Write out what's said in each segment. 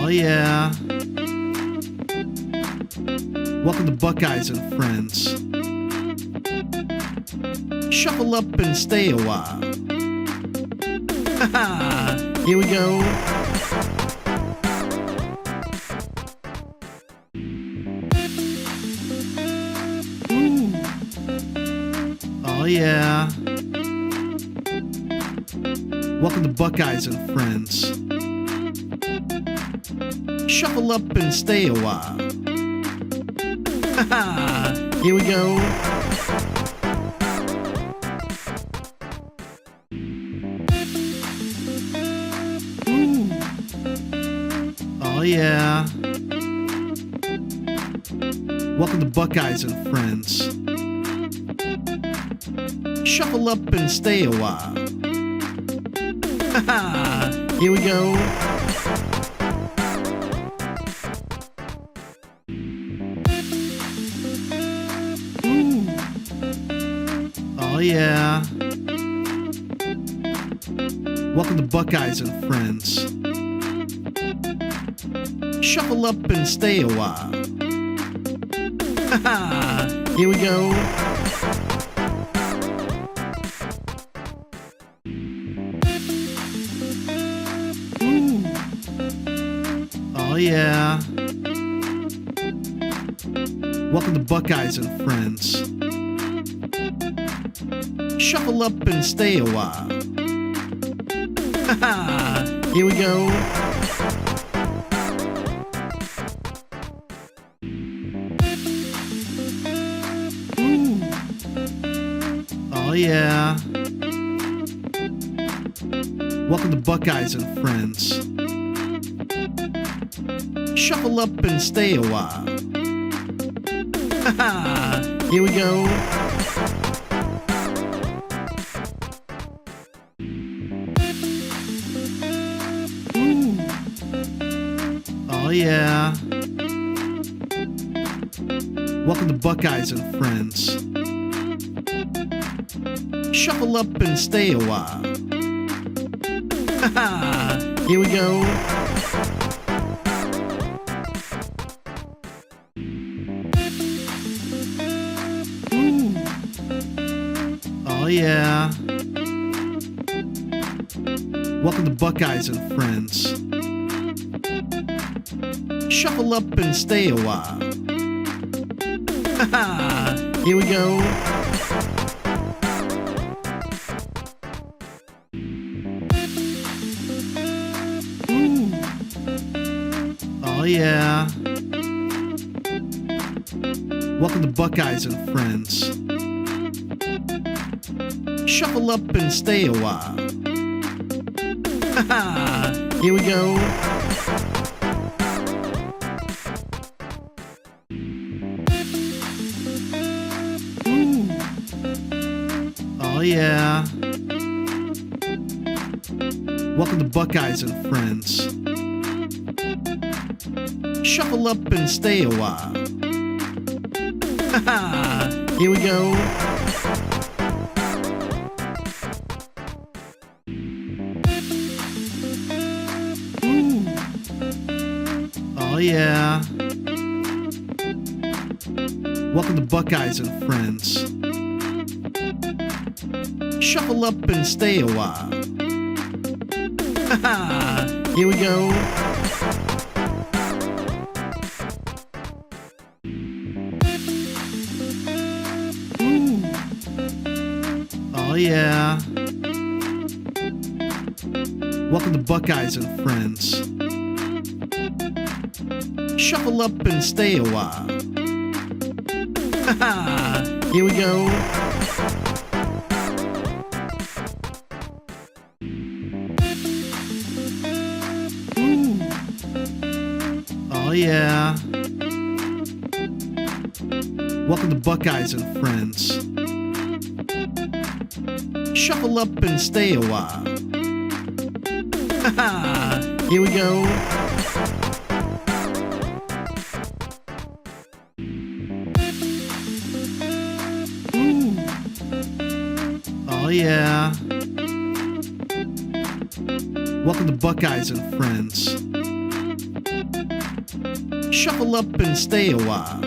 yeah. Welcome to Buckeyes and Friends. Shuffle up and stay a while. Haha, here we go. Ooh. Oh yeah. Welcome to Buckeyes and Friends. Shuffle up and stay a while. Haha, here we go. Ooh. Oh yeah. Welcome to Buckeyes and Friends. Shuffle up and stay a while. Haha, here we go. Ooh. Oh yeah. Welcome to Buckeyes and Friends. Shuffle up and stay a while. Haha, here we go. Ooh. Oh yeah. Welcome to Buckeyes and Friends. Shuffle up and stay a while. Haha, here we go. Ooh. Oh yeah. Welcome to Buckeyes and Friends. Shuffle up and stay a while. Haha, here we go. Ooh. Oh yeah. Welcome to Buckeyes and Friends. Shuffle up and stay a while. Haha, here we go. Ooh. Oh yeah. Welcome to Buckeyes and Friends. Shuffle up and stay a while. Haha, here we go. Ooh. Oh yeah. Welcome to Buckeyes and Friends. Shuffle up and stay a while. Haha, here we go. Ooh. Oh yeah. Welcome to Buckeyes and Friends. Shuffle up and stay a while. Haha, here we go. Ooh. Oh yeah. Welcome to Buckeyes and Friends. Shuffle up and stay a while. Haha, here we go. Ooh. Oh yeah. Welcome to Buckeyes and Friends. Shuffle up and stay a while. Haha, here we go. Ooh. Oh yeah. Welcome to Buckeyes and Friends. Shuffle up and stay a while. Haha, here we go. Ooh. Oh yeah. Welcome to Buckeyes and Friends. Shuffle up and stay a while.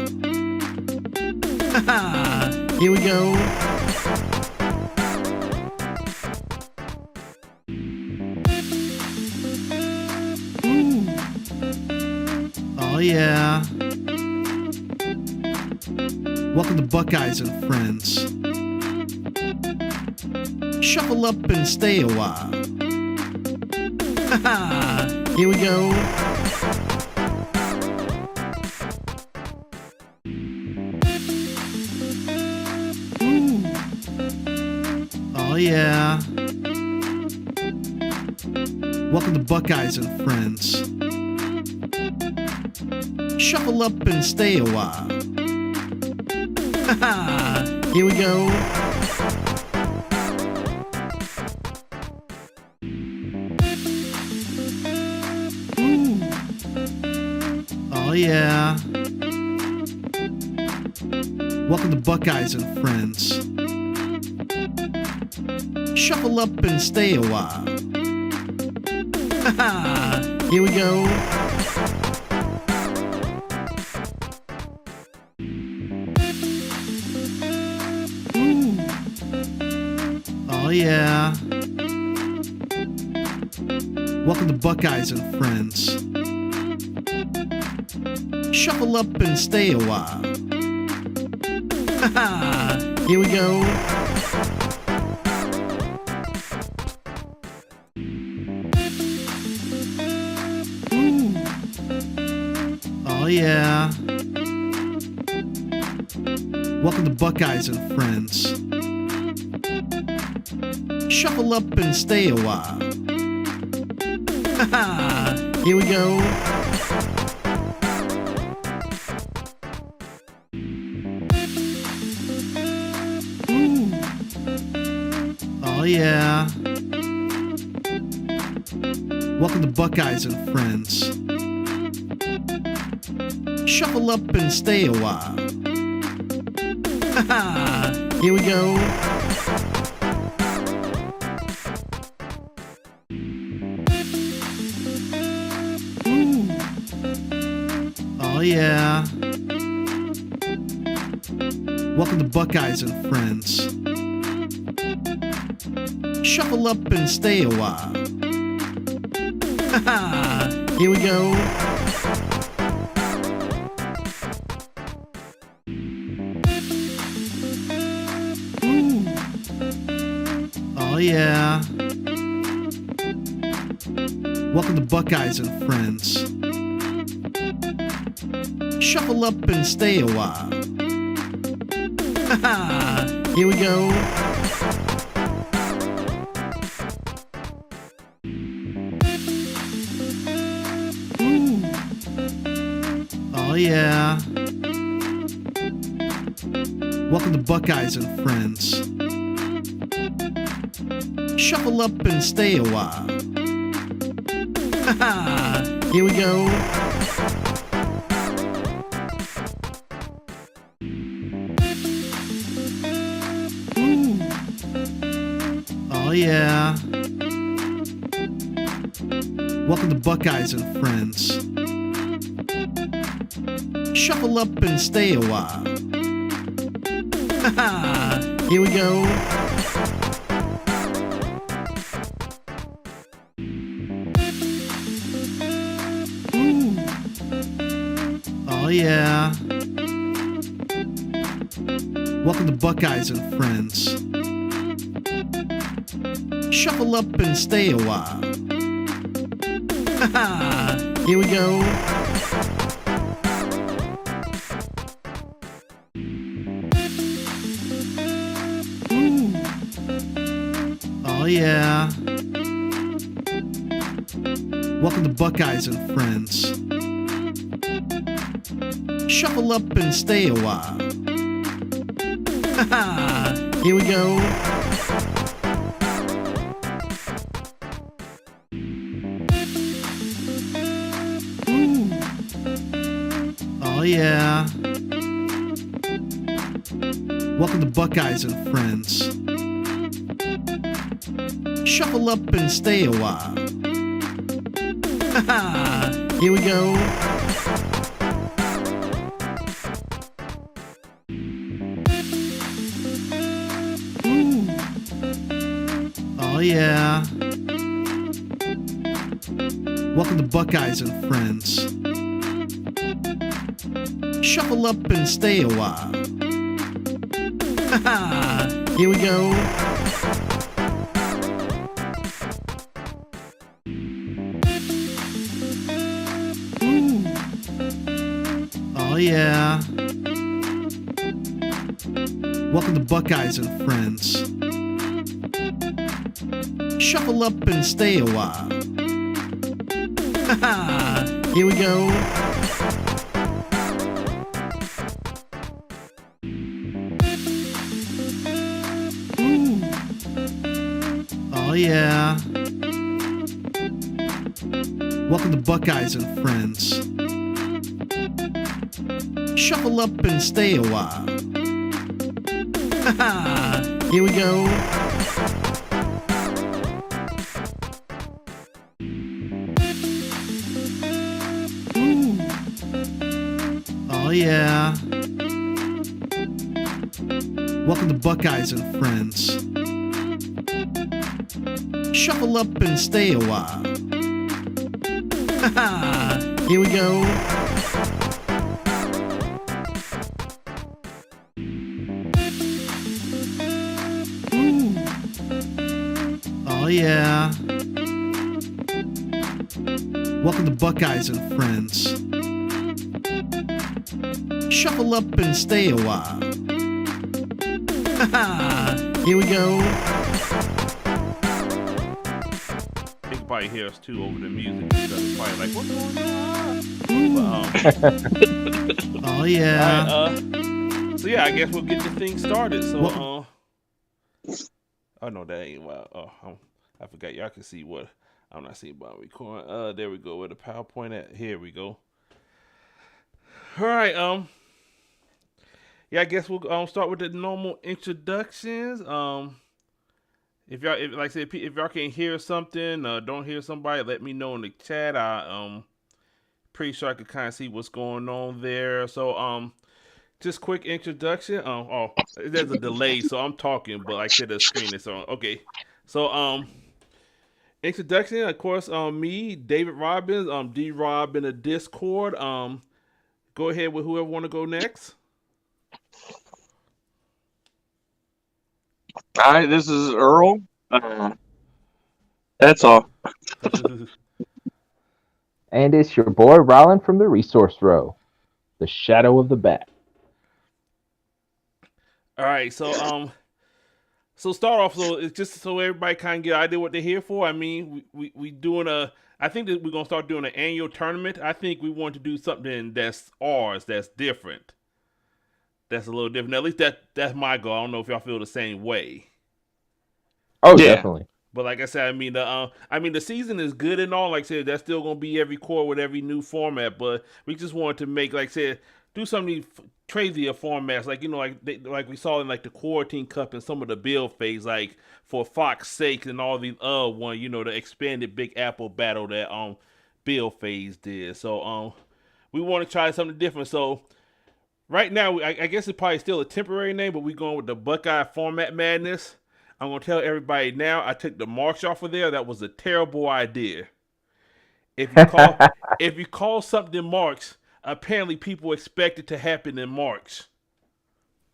Here we go. Ooh. Oh yeah. Welcome to Buckeyes and Friends. Shuffle up and stay a while. Here we go. Ooh. Oh yeah. Welcome to Buckeyes and Friends. Shuffle up and stay a while. Here we go. Ooh. Oh yeah. Welcome to Buckeyes and Friends. Shuffle up and stay a while. Here we go. Ooh. Oh yeah. Welcome to Buckeyes and Friends. Shuffle up and stay a while. Here we go. Ooh. Oh yeah. Welcome to Buckeyes and Friends. Shuffle up and stay a while. Here we go. Ooh. Oh yeah. Welcome to Buckeyes and Friends. Shuffle up and stay a while. Here we go. Ooh. Oh yeah. Welcome to Buckeyes and Friends. Shuffle up and stay a while. Here we go. Ooh. Oh yeah. Welcome to Buckeyes and Friends. Shuffle up and stay a while. Here we go. Ooh. Oh yeah. Welcome to Buckeyes and Friends. Shuffle up and stay a while. Here we go. Ooh. Oh yeah. Welcome to Buckeyes and Friends. Shuffle up and stay a while. Here we go. Ooh. Oh yeah. Welcome to Buckeyes and Friends. Shuffle up and stay a while. Here we go. Ooh. Oh yeah. Welcome to Buckeyes and Friends. Shuffle up and stay a while. Here we go. Ooh. Oh yeah. Welcome to Buckeyes and Friends. Shuffle up and stay a while. Here we go. Ooh. Oh yeah. Welcome to Buckeyes and Friends. Shuffle up and stay a while. Here we go. Ooh. Oh yeah. Welcome to Buckeyes and Friends. Shuffle up and stay a while. Ooh. Oh yeah. Welcome to Buckeyes and Friends. Shuffle up and stay a while. Here we go. yeah. Welcome to Buckeyes and Friends. Shuffle up and stay a while. Here we go. Ooh. Oh yeah. Welcome to Buckeyes and Friends. Shuffle up and stay a while. Here we go. Ooh. Oh yeah. Welcome to Buckeyes and Friends. Shuffle up and stay a while. Here we go. Ooh. Oh yeah. Welcome to Buckeyes and Friends. Shuffle up and stay a while. Here we go. Ooh. Oh yeah. Welcome to Buckeyes and Friends. Shuffle up and stay a while. Here we go. They can probably hear us too over the music. It's probably like, what's going on? But, oh yeah. So yeah, I guess we'll get the thing started. So oh no, that ain't wild. I forgot. Y'all can see what I'm not seeing about recording. There we go. Where the PowerPoint at? Here we go. All right. Yeah, I guess we'll start with the normal introductions. If like I said, if y'all can hear something, don't hear somebody, let me know in the chat. Pretty sure I could kind of see what's going on there. So just quick introduction. There's a delay, so I'm talking, but like I said, the screen is on. Okay, so introduction. Of course, me, David Robbins, D Rob in the Discord. Go ahead with whoever want to go next. Hi, this is Earl. That's all. And it's your boy Rollin from the Resource Row, the Shadow of the Bat. All right, so start off. So it's just so everybody kind of get an idea what they're here for. I mean, we doing I think that we're gonna start doing an annual tournament. I think we want to do something that's ours, that's different. That's a little different. At least that's my goal. I don't know if y'all feel the same way. Oh, Yeah. definitely. But like I said, I mean the season is good and all. Like I said, that's still gonna be every quarter with every new format. But we just wanted to make, like I said, do some of these crazier formats, like like we saw in like the Quarantine Cup and some of the build phase, like for Fox Sake and all these one, the expanded Big Apple battle that build phase did. So we want to try something different. So right now, I guess it's probably still a temporary name, but we're going with the Buckeye Format Madness. I'm going to tell everybody now, I took the marks off of there. That was a terrible idea. If you call something marks, apparently people expect it to happen in March.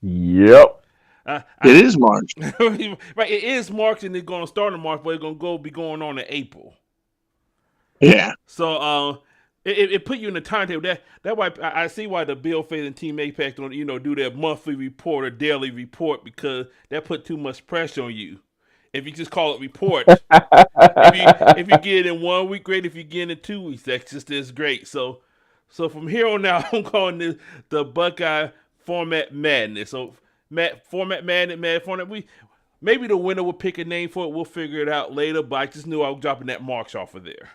Yep. It is March. Right, it is March, and it's going to start in March, but it's going to be going on in April. Yeah. So it put you in the timetable. That why I see why the Bill Phase and Team Apex don't do their monthly report or daily report, because that put too much pressure on you. If you just call it report, if you get it in 1 week, great. If you get it in 2 weeks, that's just as great. So from here on out, I'm calling this the Buckeye Format Madness. So Format Madness, Mad Format. Maybe the winner will pick a name for it. We'll figure it out later. But I just knew I was dropping that marks off of there.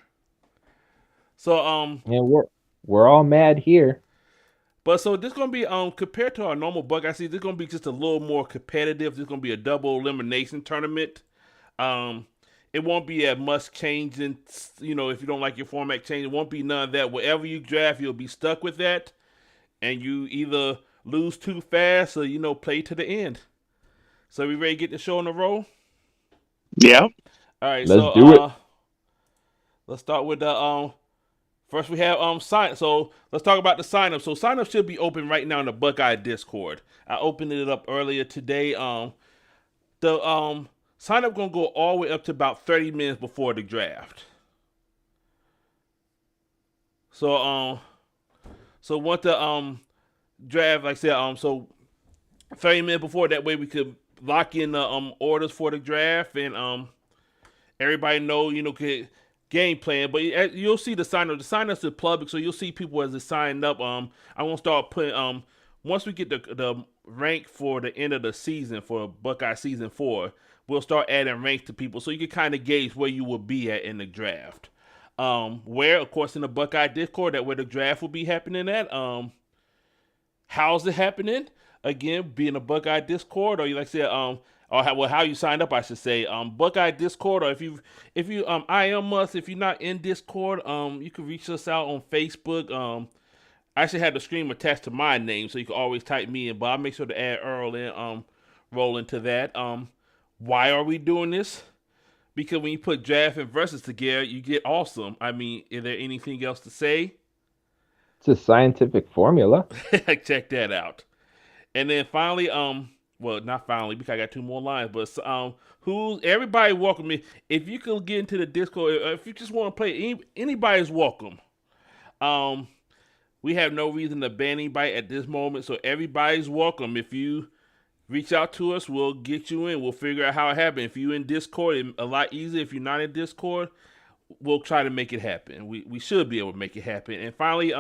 So And we're all mad here. But so this is gonna be compared to our normal Buckeye season, this is gonna be just a little more competitive. This is gonna be a double elimination tournament. It won't be as much changing, if you don't like your format change, it won't be none of that. Whatever you draft, you'll be stuck with that, and you either lose too fast or play to the end. So we ready to get the show on the roll? Yeah. All right, Let's so do it. let's start with the first we have sign. So let's talk about the sign up. So sign up should be open right now in the Buckeye Discord. I opened it up earlier today. The sign up gonna go all the way up to about 30 minutes before the draft. So once the draft, like I said, so 30 minutes before, that way we could lock in the orders for the draft, and everybody know, game plan. But you'll see the sign up. The sign ups is public, so you'll see people as they sign up. I won't start putting once we get the rank for the end of the season for Buckeye season 4, we'll start adding ranks to people, so you can kind of gauge where you will be at in the draft. Where, of course, in the Buckeye Discord, that where the draft will be happening at. How's it happening? Again, be in the Buckeye Discord, or you like I said, or how you signed up, I should say. Buckeye Discord, or if you IM us, if you're not in Discord, you can reach us out on Facebook. I actually have the stream attached to my name, so you can always type me in, but I'll make sure to add Earl in, roll into that. Why are we doing this? Because when you put draft and versus together, you get awesome. I mean, is there anything else to say? It's a scientific formula. Check that out. And then finally, well, not finally, because I got 2 more lines, but everybody welcome me. If you could get into the Discord, if you just want to play, anybody's welcome. We have no reason to ban anybody at this moment, so everybody's welcome. If you reach out to us, we'll get you in. We'll figure out how it happened. If you're in Discord, it's a lot easier. If you're not in Discord, we'll try to make it happen. We should be able to make it happen. And finally,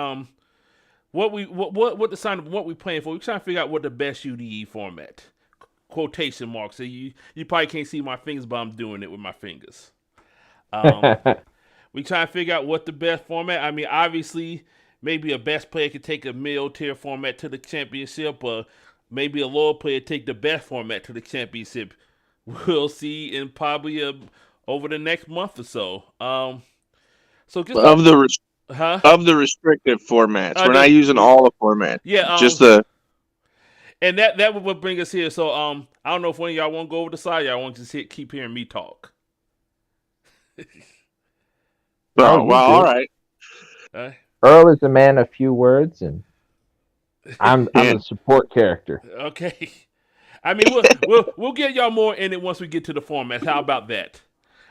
what the sign up, what we playing for? We're trying to figure out what the best UDE format. Quotation marks. So you probably can't see my fingers, but I'm doing it with my fingers. We trying to figure out what the best format. I mean, obviously, maybe a best player could take a middle tier format to the championship, or maybe a lower player take the best format to the championship. We'll see in probably over the next month or so. So just of the restricted formats, we're not using all the formats. Yeah, just the. And that would bring us here. So I don't know if one of y'all want to go over the side. Y'all want to just keep hearing me talk. Well, all right. Earl is a man of few words, and I'm a support character. Okay. I mean, we'll get y'all more in it once we get to the format. How about that?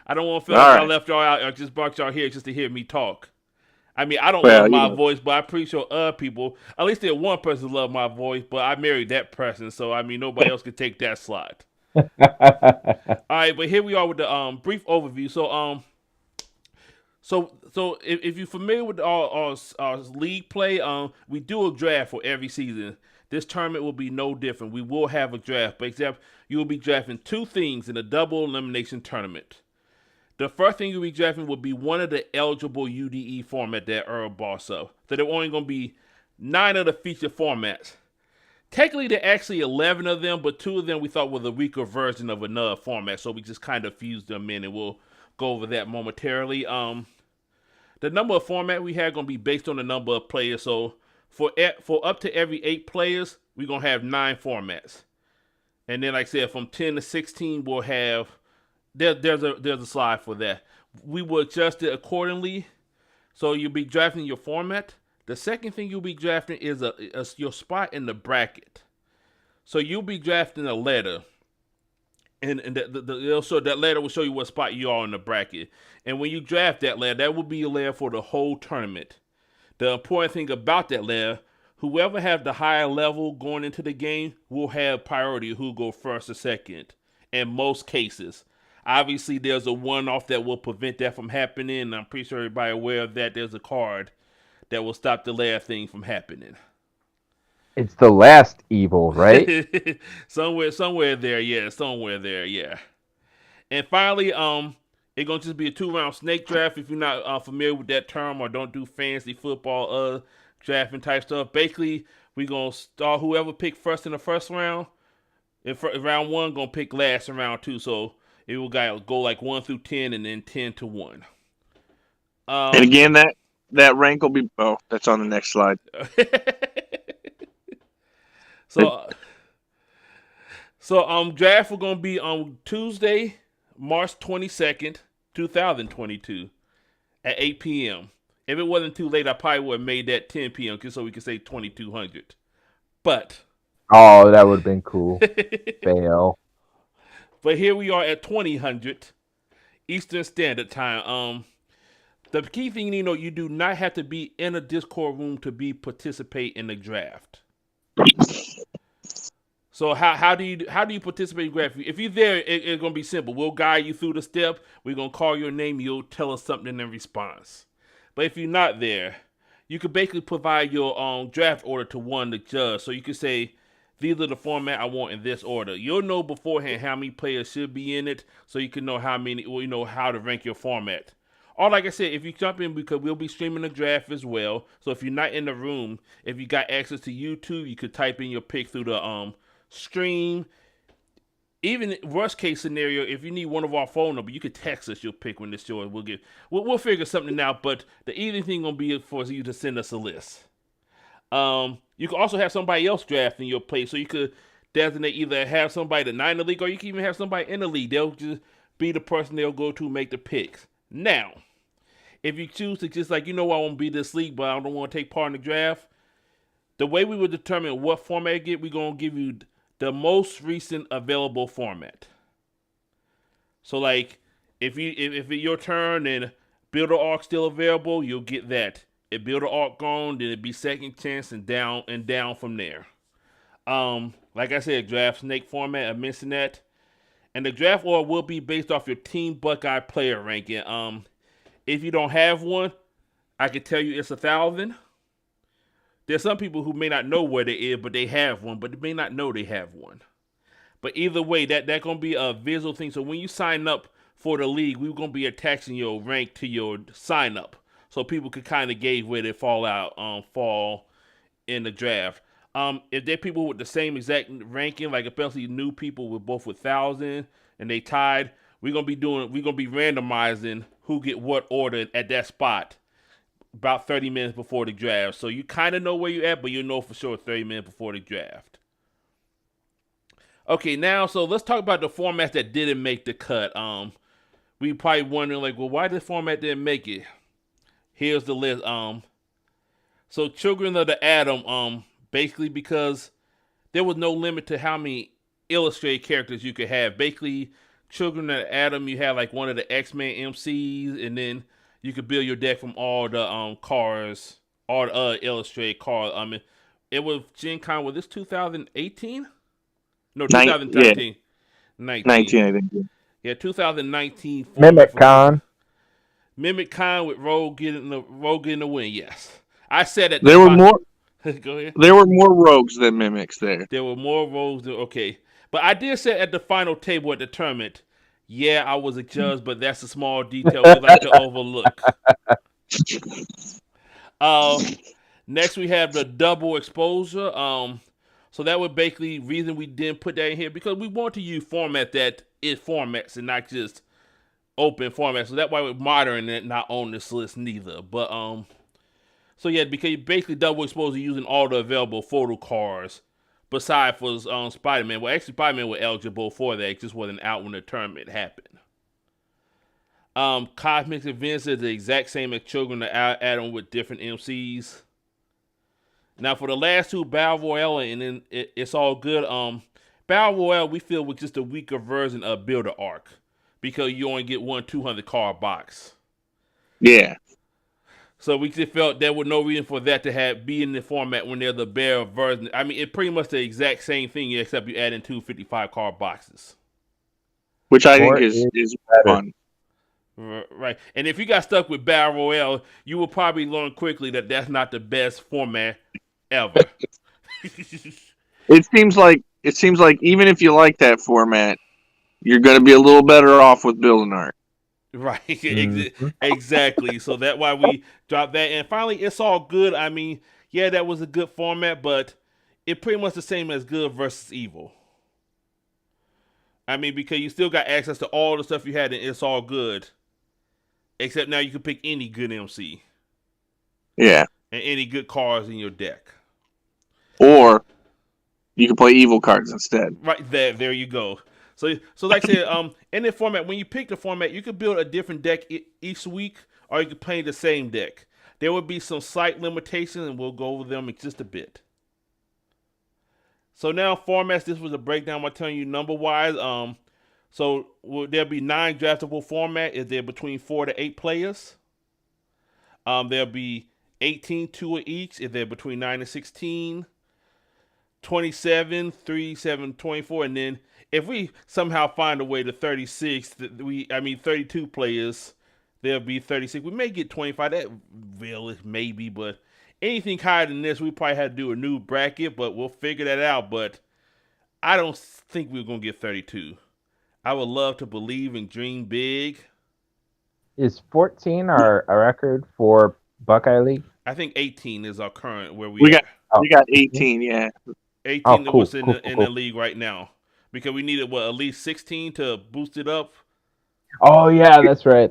I don't want to feel like I left y'all out or just brought y'all here just to hear me talk. I mean, I don't love my voice, but I'm pretty sure other people, at least there's one person who loves my voice, but I married that person, so I mean, nobody else could take that slot. All right, but here we are with the brief overview. So if you're familiar with our league play, we do a draft for every season. This tournament will be no different. We will have a draft, but except you will be drafting 2 things in a double elimination tournament. The first thing you'll be drafting will be one of the eligible UDE format that Earl boss up. So there are only going to be 9 of the featured formats. Technically, there are actually 11 of them, but 2 of them we thought were the weaker version of another format, so we just kind of fused them in, and we'll go over that momentarily. The number of format we have going to be based on the number of players. So for up to every 8 players, we're going to have 9 formats. And then, like I said, from 10 to 16, we'll have there's a slide for that. We will adjust it accordingly. So you'll be drafting your format. The second thing you'll be drafting is your spot in the bracket. So you'll be drafting a letter. And that letter will show you what spot you are in the bracket. And when you draft that letter, that will be your letter for the whole tournament. The important thing about that letter, whoever has the higher level going into the game will have priority who go first or second in most cases. Obviously, there's a one-off that will prevent that from happening. And I'm pretty sure everybody aware of that. There's a card that will stop the layer thing from happening. It's the last evil, right? somewhere there, yeah. And finally, it's gonna just be a 2-round snake draft. If you're not familiar with that term or don't do fancy football drafting type stuff, basically we're gonna start whoever picked first in the first round. If round 1, gonna pick last in round 2. So it will go like 1 through 10, and then 10 to 1. And again, that rank will be. Oh, that's on the next slide. So draft will gonna be on Tuesday, March 22nd. 2022 at 8 p.m. If it wasn't too late, I probably would have made that 10 p.m. just so we could say 2200. But Oh, that would have been cool. Fail. But here we are at 2000 Eastern Standard Time. The key thing, you do not have to be in a Discord room to participate in the draft. So how do you participate in draft? If you're there, it's gonna be simple. We'll guide you through the steps. We're gonna call your name. You'll tell us something in response. But if you're not there, you could basically provide your draft order to one to judge. So you could say, these are the format I want in this order. You'll know beforehand how many players should be in it, so you can know how to rank your format. Or like I said, if you jump in, because we'll be streaming the draft as well. So if you're not in the room, if you got access to YouTube, you could type in your pick through the stream. Even worst case scenario, if you need one of our phone numbers, you could text us your pick when it's yours. We'll figure something out. But the easy thing gonna be for you to send us a list. You can also have somebody else draft in your place, so you could designate either have somebody that's not in the league, or you can even have somebody in the league. They'll just be the person they'll go to make the picks. Now, if you choose to just I want to be this league, but I don't want to take part in the draft, the way we would determine what format you get, we're gonna give you the most recent available format. So like if it's your turn and Builder Arc still available, you'll get that. If Builder Arc gone, then it'd be second chance and down from there. Like I said, draft snake format, I mentioned that. And the draft order will be based off your Team Buckeye player ranking. If you don't have one, I can tell you it's 1,000. There's some people who may not know where they is, but they have one, but they may not know they have one. But either way, that's going to be a visual thing. So when you sign up for the league, we're going to be attaching your rank to your sign up, so people could kind of gauge where they fall in the draft. If they're people with the same exact ranking, like especially new people with 1,000 and they tied, we're gonna be randomizing who get what order at that spot about 30 minutes before the draft. So you kind of know where you're at, but you know for sure 30 minutes before the draft. Okay, now so let's talk about the formats that didn't make the cut. We probably wondering why this format didn't make it? Here's the list. So Children of the Atom, basically because there was no limit to how many illustrated characters you could have. Basically, Children of the Atom, you had one of the X-Men MCs, and then you could build your deck from all the cars, all the illustrated cars. It was Gen Con. Was this 2018? No, 2013. Yeah. 19, I think. Yeah, 2019. Mimic Con. Mimic Con with Rogue getting the win. Yes, I said it. There were more. Go ahead. There were more rogues than mimics there. There were more rogues. Okay, but I did say at the final table at the tournament, yeah, I was a judge, but that's a small detail we like to overlook. Next we have the double exposure. So that was basically reason we didn't put that in here, because we want to use format that is formats and not just open format. So that's why we're modern and not on this list neither. But so yeah, because basically double exposure using all the available photo cards besides for Spider-Man. Well, actually Spider-Man was eligible for that. It just wasn't out when the tournament happened. Cosmic Events is the exact same as Children of Atom with different MCs. Now for the last two, Battle Royale, and then it's all good. Battle Royale we feel was just a weaker version of Builder Arc, because you only get one 200 card box. Yeah. So we just felt there was no reason for that to be in the format when they're the bare version. I mean, it's pretty much the exact same thing, except you add in 255 card boxes. Which I think is fun. Right. And if you got stuck with Battle Royale, you will probably learn quickly that that's not the best format ever. It seems like even if you like that format, you're going to be a little better off with Building Art. Right, exactly. So that's why we dropped that. And finally, It's All Good. I mean, yeah, that was a good format, but it's pretty much the same as Good versus Evil. I mean, because you still got access to all the stuff you had in It's All Good, except now you can pick any good MC. Yeah. And any good cards in your deck. Or you can play evil cards instead. Right, there you go. So like I said, in the format, when you pick the format, you could build a different deck each week, or you could play the same deck. There will be some slight limitations, and we'll go over them in just a bit. So now formats. This was a breakdown. I'm telling you number wise. So there'll be 9 draftable format. Is there between 4 to 8 players? There'll be 18, 2 of each. Is there between 9 and 16? 27, 3, 7, 24, and then if we somehow find a way to 36, 32 players, there'll be 36. We may get 25. That really maybe, but anything higher than this, we probably had to do a new bracket, but we'll figure that out. But I don't think we're gonna get 32. I would love to believe and dream big. Is 14 our record for Buckeye League? I think 18 is our current where We at. got 18, yeah. 18 cool, was in the league right now because we needed at least 16 to boost it up. Oh yeah, that's right.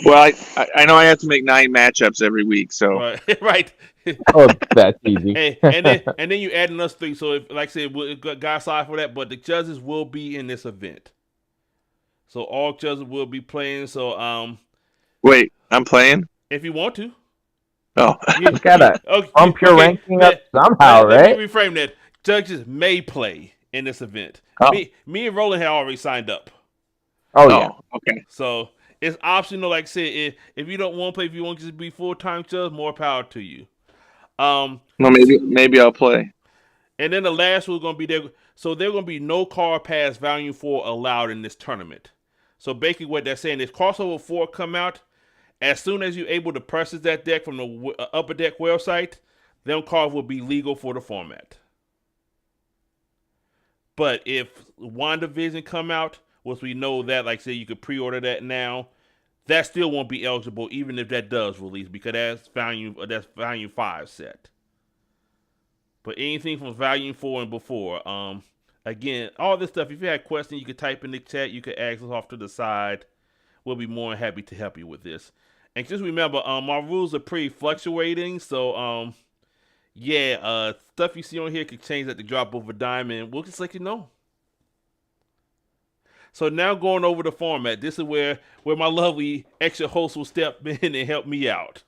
Well, I know I have to make 9 matchups every week, so Right. Oh, that's easy. and then you add another 3. So if, like I said, we'll got side for that, but the judges will be in this event. So all judges will be playing. So wait, I'm playing? if you want to. Oh, You gotta bump your ranking up somehow, right? Let me reframe that. Judges may play in this event. Oh. Me and Roland had already signed up. Oh yeah. Okay. So it's optional. Like I said, if you don't want to play, if you want to just be full-time judge, more power to you. Well, maybe I'll play. And then the last one's going to be there. So there going to be no card pass value 4 allowed in this tournament. So basically what they're saying is crossover 4 come out. As soon as you're able to purchase that deck from the Upper Deck website, them cards will be legal for the format. But if WandaVision come out, which we know that, like I said, you could pre-order that now, that still won't be eligible even if that does release because that's value 5 set. But anything from value 4 and before, again, all this stuff, if you had questions, you could type in the chat, you could ask us off to the side. We'll be more than happy to help you with this. And just remember, our rules are pretty fluctuating, so stuff you see on here could change at the drop of a dime, and we'll just let you know. So now going over the format, this is where my lovely extra host will step in and help me out.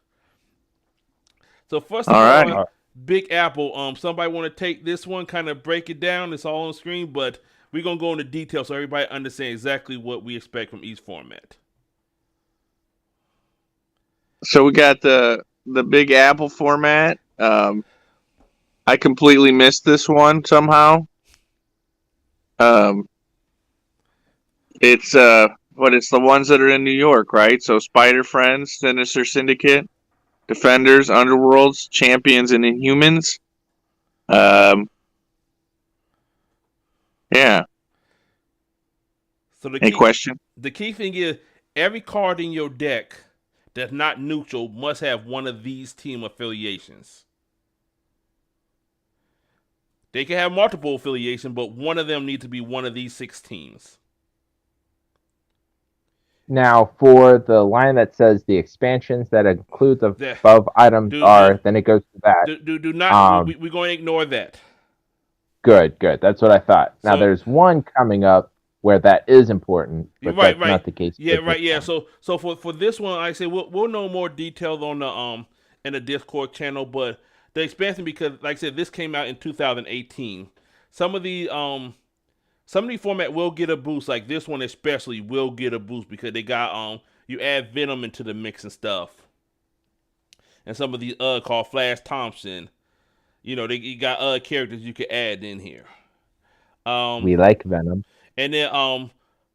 So first of all, Big Apple, somebody want to take this one, kind of break it down. It's all on the screen, but we're going to go into detail so everybody understands exactly what we expect from each format. So we got the Big Apple format. I completely missed this one somehow. It's the ones that are in New York, right? So Spider Friends, Sinister Syndicate, Defenders, Underworlds, Champions, and Inhumans. Yeah. So Any question? The key thing is every card in your deck that's not neutral must have one of these team affiliations. They can have multiple affiliations, but one of them needs to be one of these 6 teams. Now, for the line that says the expansions that include the above items then it goes to that. Do not. We're going to ignore that. Good. That's what I thought. Now, there's one coming up where that is important, but that's not the case. Yeah, right. Yeah. So for this one, like I say we'll know more details on the in the Discord channel, but the expansion, because like I said, this came out in 2018. Some of the format will get a boost, like this one especially will get a boost because they got you add Venom into the mix and stuff. And some of these called Flash Thompson, you got other characters you can add in here. We like Venom. And then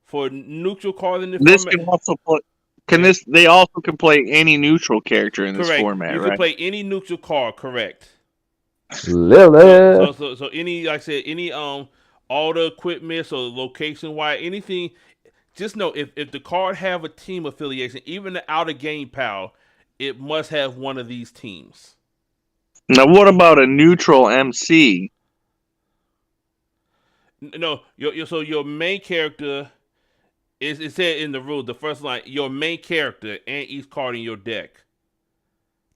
for neutral cards in the this format, can also play. They also can play any neutral character in this format, you right? can play any neutral card, correct? Lilith. So any, like I said, any all the equipment, so location wise, anything. Just know if the card have a team affiliation, even the outer game pal, it must have one of these teams. Now, what about a neutral MC? No, your main character is, it said in the rule, the first line, your main character and each card in your deck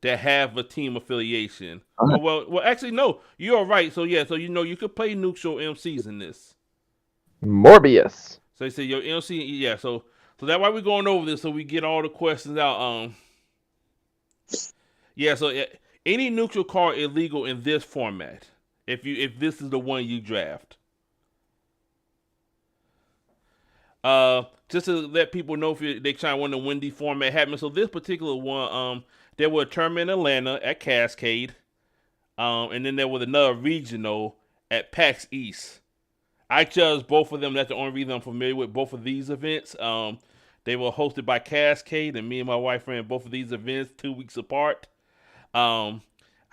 that have a team affiliation. Well, actually, no, you're right. So yeah, so you could play neutral MCs in this. Morbius. So they say your MC, yeah. So that's why we're going over this, so we get all the questions out. Yeah. So any neutral card illegal in this format if this is the one you draft. Just to let people know if they try to win the windy format happening. So this particular one, there was a tournament in Atlanta at Cascade, and then there was another regional at PAX East. I chose both of them. That's the only reason I'm familiar with both of these events. They were hosted by Cascade, and me and my wife ran both of these events 2 weeks apart. I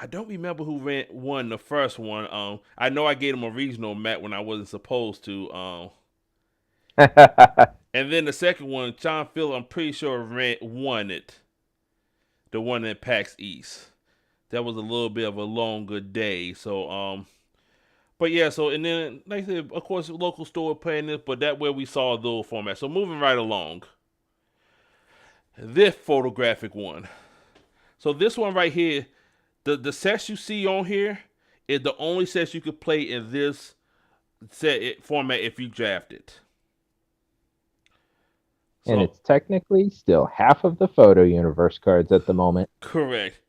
don't remember who won the first one. I know I gave them a regional match when I wasn't supposed to. And then the second one, John Phil, I'm pretty sure won it. The one at PAX East. That was a little bit of a longer day. So, but yeah, so, and then, like I said, of course, local store playing this, but that where we saw the little format. So moving right along. This photographic one. So this one right here, the sets you see on here is the only sets you could play in this format if you draft it. And it's technically still half of the photo universe cards at the moment. Correct.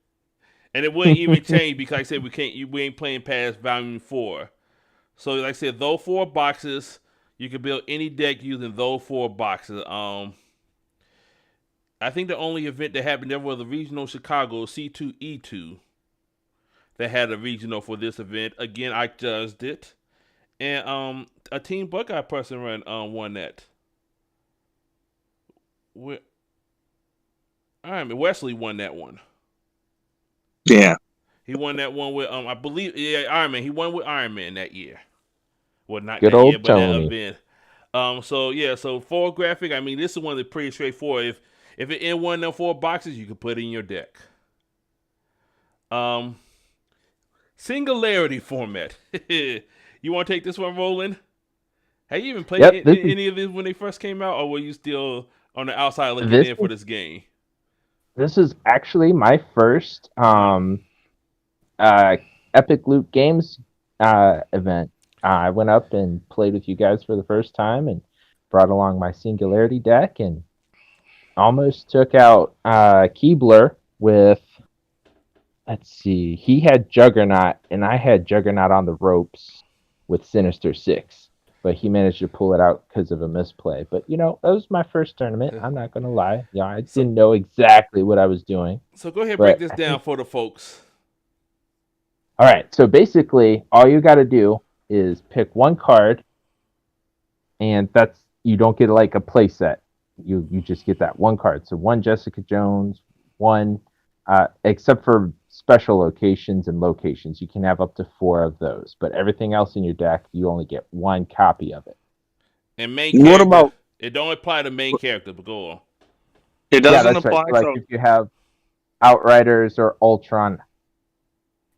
And it wouldn't even change because like I said we ain't playing past volume 4. So like I said, those 4 boxes, you can build any deck using those 4 boxes. I think the only event that happened there was the regional Chicago C2E2 that had a regional for this event. Again, I judged it. And a Team Buckeye person won that. Iron Man Wesley won that one. Yeah, he won that one with I believe Iron Man. He won with Iron Man that year. Well, not good that old year, but Tony. that event. So for graphic, I mean, this is one that's pretty straightforward. If it in one of them 4 boxes, you can put it in your deck. Singularity format. You want to take this one, Roland? Have you even played any of these when they first came out, or were you still on the outside looking in for this game? This is actually my first Epic Loot Games event. I went up and played with you guys for the first time and brought along my Singularity deck and almost took out Keebler with, let's see, he had Juggernaut and I had Juggernaut on the ropes with Sinister Six. But he managed to pull it out because of a misplay. But, that was my first tournament. I'm not going to lie. Yeah, I didn't know exactly what I was doing. So go ahead and break this down for the folks. All right. So basically, all you got to do is pick one card. And you don't get like a play set. You just get that one card. So one Jessica Jones, one, except for special locations and locations. You can have up to 4 of those, but everything else in your deck, you only get 1 copy of it. And main character, what about it? Don't apply to main character, but go on. It doesn't apply. Right. Like if you have Outriders or Ultron,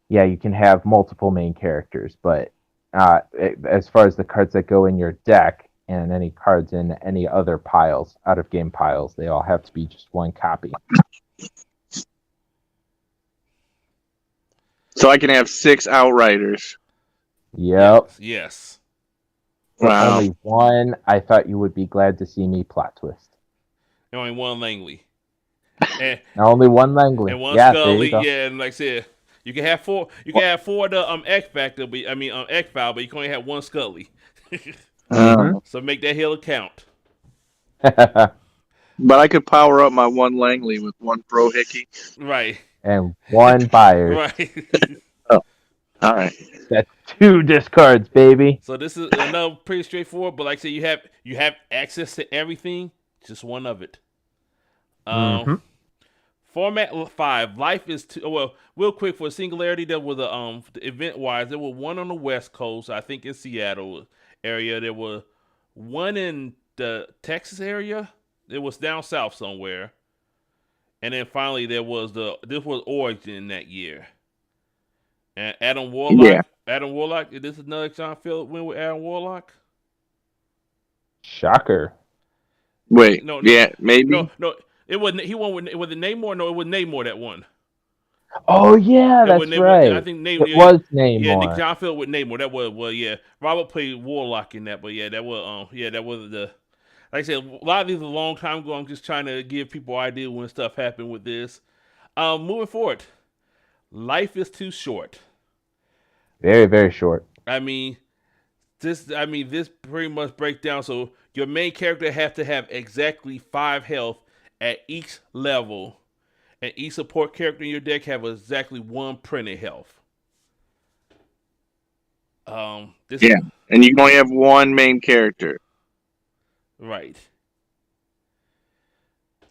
yeah, you can have multiple main characters. But as far as the cards that go in your deck and any cards in any other piles, out of game piles, they all have to be just 1 copy. So I can have 6 Outriders. Yep. Yes. Wow. Only 1. I thought you would be glad to see me plot twist. Only 1 Langley. Only 1 Langley. And 1 Scully. Yeah, and like I said, you can have 4. You can have 4 of the X Factor. X File, but you can only have 1 Scully. So make that hill count. But I could power up my 1 Langley with 1 Pro Hickey. Right. And 1 Byers. Right. Oh, all right. That's 2 discards, baby. So this is another pretty straightforward, but like I said, you have access to everything, just 1 of it. Format 5, life is 2. Well, real quick for Singularity, there was a event wise, there was 1 on the West Coast, I think in Seattle area. There was 1 in the Texas area. It was down south somewhere. And then finally this was Origin that year. And Adam Warlock. Yeah. Adam Warlock. This is another John Phillips win with Adam Warlock. Shocker. Wait. No. Yeah. Maybe. No. It wasn't. He won with. Was it Namor? No, it was Namor that won. Oh yeah, That was that's right. I think It was Namor. Yeah, Nick Johnfield with Namor. That was yeah. Robert played Warlock in that, but yeah, that was the. Like I said, a lot of these are a long time ago. I'm just trying to give people idea when stuff happened with this. Moving forward, life is too short. Very, very short. I mean, this pretty much breaks down. So your main character have to have exactly 5 health at each level, and each support character in your deck have exactly 1 printed health. And you can only have one main character. Right.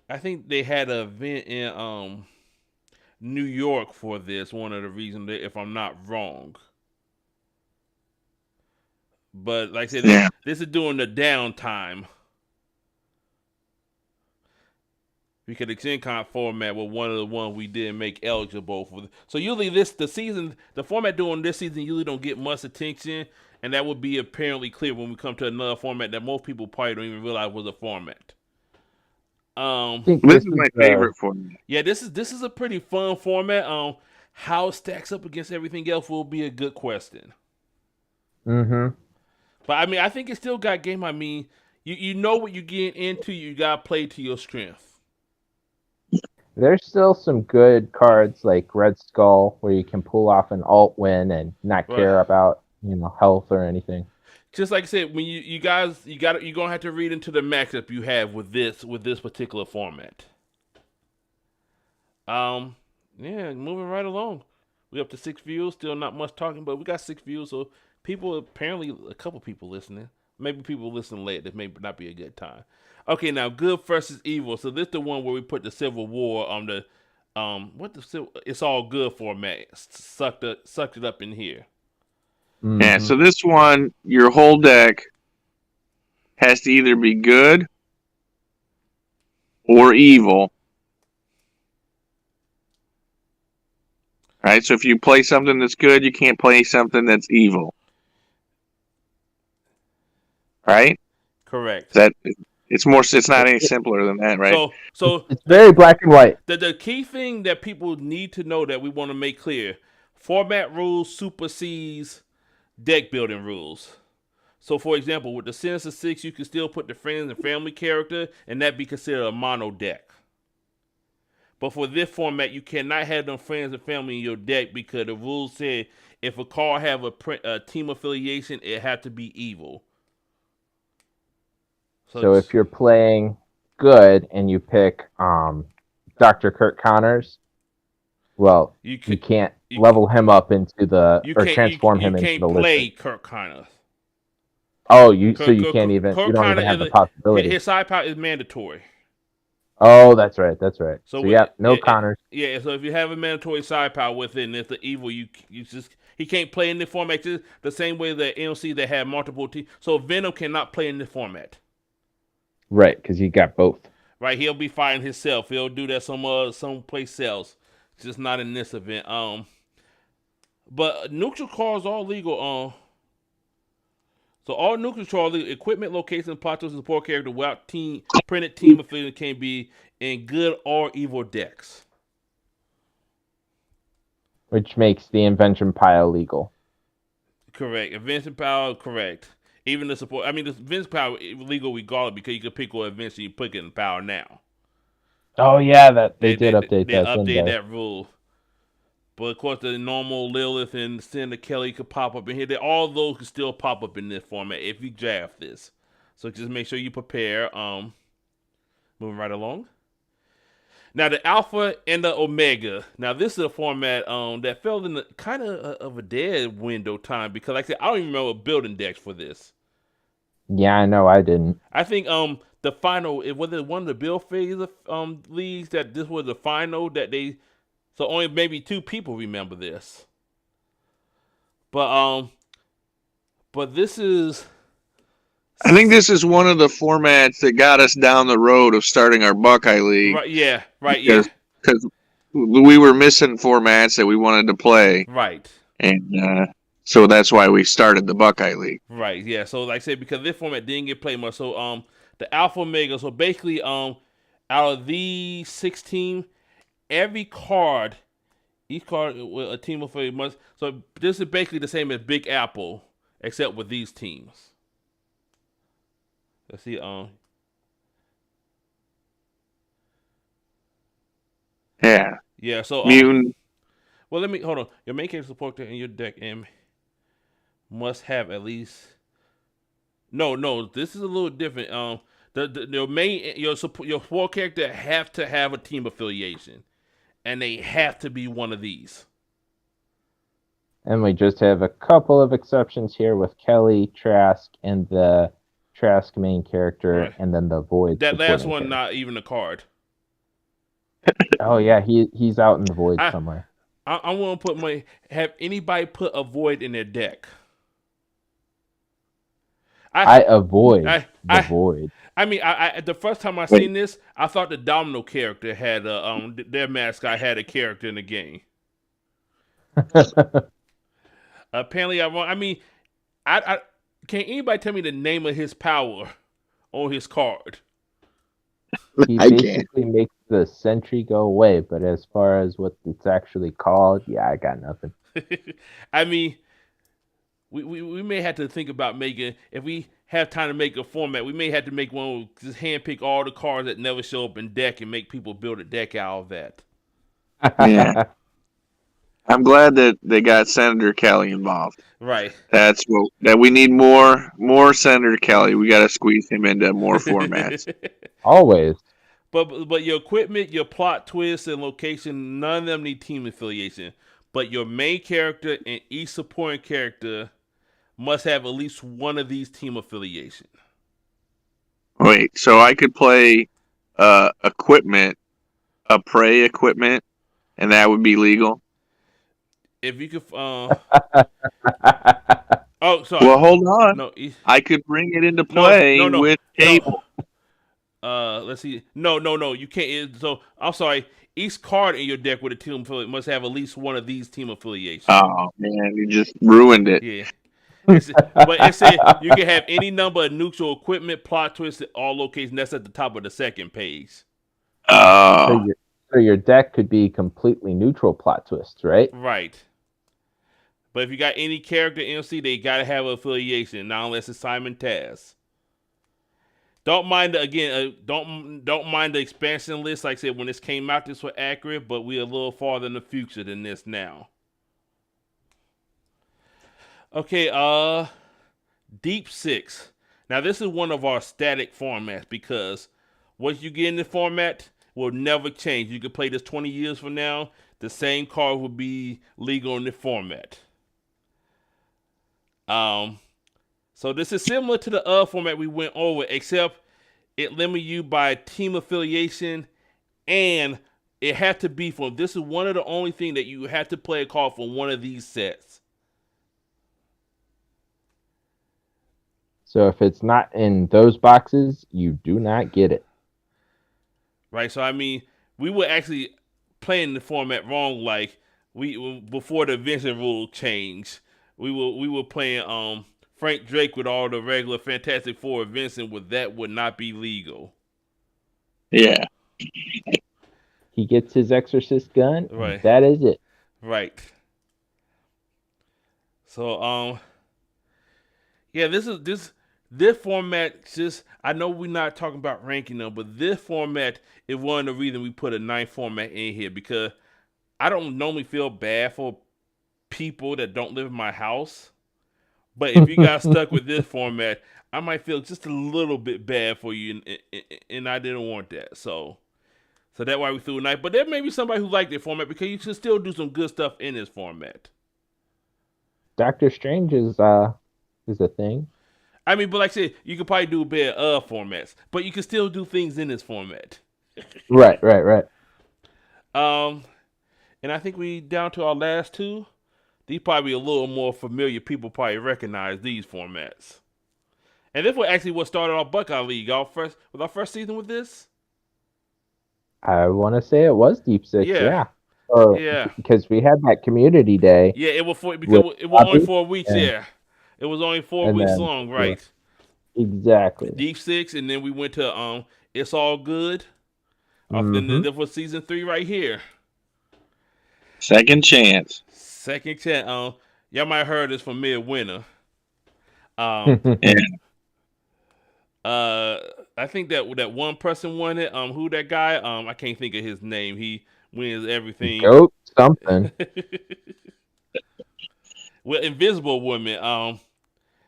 I think they had an event in New York for this. One of the reasons, if I'm not wrong. But like I said, this is during the downtime. Because the XenCon format was one of the ones we didn't make eligible for. So usually the format during this season usually don't get much attention, and that would be apparently clear when we come to another format that most people probably don't even realize was a format. This is my favorite format. Yeah, this is a pretty fun format. How it stacks up against everything else will be a good question. Mm-hmm. But I mean, I think it still got game. I mean, you know what you're getting into. You got to play to your strength. There's still some good cards like Red Skull where you can pull off an alt win and not care about health or anything. Just like I said, when you're gonna have to read into the matchup you have with this particular format. Moving right along. We up to 6 views. Still not much talking, but we got 6 views. So people, apparently a couple people listening. Maybe people listening late. This may not be a good time. Okay, now good versus evil. So this is the one where we put the Civil War on the it's all good format. Sucked it up in here. Mm-hmm. Yeah, so this one, your whole deck has to either be good or evil. Right? So if you play something that's good, you can't play something that's evil. Right? Correct. It's not any simpler than that, right? So it's very black and white. The key thing that people need to know that we want to make clear: format rules supersedes deck building rules. So, for example, with the Sinister Six, you can still put the friends and family character, and that be considered a mono deck. But for this format, you cannot have them friends and family in your deck because the rules say if a card have a team affiliation, it has to be evil. So if you're playing good and you pick Dr. Kurt Connors, well, you can't level him up into transform him into the list. You can't play Kurt Connors. Oh, you can't even. You don't even have the possibility. His side power is mandatory. Oh, that's right. So no Connors. Yeah, so if you have a mandatory side power with it, and it's the evil, he can't play in the format just the same way that NLC that had multiple teams. So Venom cannot play in the format. Right, because he got both. Right, he'll be fighting himself. He'll do that someplace else. Just not in this event. But neutral cards are legal. So all neutral cards, equipment, location, plot twist, and support character without printed team affiliation can be in good or evil decks. Which makes the invention pile legal. Correct. Invention pile, correct. Even the support. I mean, the invention power is legal regardless because you can pick what invention you put in power now. Oh yeah, they did update that. They updated that rule. But of course, the normal Lilith and Cinder Kelly could pop up in here. All those could still pop up in this format if you draft this. So just make sure you prepare. Moving right along. Now the Alpha and the Omega. Now this is a format that fell in the kind of a dead window time because, like I said, I don't even remember building decks for this. Yeah, I know I didn't. I think the final was it one of the build phase leagues that this was the final that they. So only maybe 2 people remember this. But this is. I think this is one of the formats that got us down the road of starting our Buckeye League. Right. Yeah. Because we were missing formats that we wanted to play. Right. And so that's why we started the Buckeye League. Right. Yeah. So like I said, because this format didn't get played much. So the Alpha Omega. So basically out of these 16. Every card Each card with a team affiliate must. So this is basically the same as Big Apple, except with these teams. Let's see. Yeah. Yeah. So Mutant. well, let me hold on. Your main character support in your deck and must have at least. No. This is a little different. Your main your support character have to have a team affiliation, and they have to be one of these. And we just have a couple of exceptions here with Kelly, Trask, and the Trask main character, Right. and then the Void. That last supporting one, character. not even a card. Oh yeah, he's out in the Void somewhere. I want to have anybody put a Void in their deck. I avoid the Void. I mean, the first time I seen this, I thought the Domino character had their mascot had a character in the game. Apparently, I'm wrong. I mean, I can anybody tell me the name of his power on his card? He I basically makes the sentry go away, but as far as what it's actually called, yeah, I got nothing. I mean, we may have to think about making, if we have time to make a format, we may have to make one where just handpick all the cards that never show up in deck and make people build a deck out of that. Yeah. I'm glad that they got Senator Kelly involved. Right. That's what that we need more Senator Kelly. We got to squeeze him into more formats. Always. But your equipment, your plot twist, and location, none of them need team affiliation. But your main character and each supporting character must have at least one of these team affiliation. Wait, so I could play equipment, a prey equipment, and that would be legal? If you could, oh, sorry. Well, hold on. No, I could bring it into play with cable. Let's see. No, you can't. So I'm sorry. Each card in your deck with a team affiliate must have at least one of these team affiliations. Oh man, you just ruined it. Yeah. But it said you can have any number of neutral equipment, plot twists at all locations. That's at the top of the second page. Oh. So your deck could be completely neutral plot twists, right? Right. But if you got any character MC, they gotta have an affiliation, not unless it's Simon Taz. Don't mind don't mind the expansion list. Like I said, when this came out, this was accurate, but we're a little farther in the future than this now. Okay, Deep Six. Now this is one of our static formats because once you get in the format, will never change. You could play this 20 years from now. The same card will be legal in the format. So this is similar to the format we went over, except it limits you by team affiliation, and it had to be from. This is one of the only thing that you have to play a card from one of these sets. So if it's not in those boxes, you do not get it. Right, so I mean, we were actually playing the format wrong. Like before the Vincent rule changed, we were playing Frank Drake with all the regular Fantastic Four Vincent. That would not be legal. Yeah. He gets his exorcist gun. Right. That is it. Right. So yeah, this format just, I know we're not talking about ranking them, but this format is one of the reasons we put a 9th format in here, because I don't normally feel bad for people that don't live in my house. But if you got stuck with this format, I might feel just a little bit bad for you, and I didn't want that. So that's why we threw a 9. But there may be somebody who liked the format because you can still do some good stuff in this format. Doctor Strange is a thing. I mean, but like I said, you could probably do better formats, but you can still do things in this format. Right. And I think we down to our last two. These probably a little more familiar. People probably recognize these formats. And this was actually what started our Buckeye League. Our first season with this. I want to say it was Deep Six. Yeah. Yeah. Because we had that community day. Yeah, it was only 4 weeks. Yeah. It was only 4 weeks long, right? Yeah, exactly. Deep Six, and then we went to It's All Good. Then for season 3 right here. Second chance. Second chance. Y'all might have heard this from Midwinter. Um, Yeah. I think that one person won it. Who that guy? I can't think of his name. He wins everything. Goat something. Well, Invisible Woman.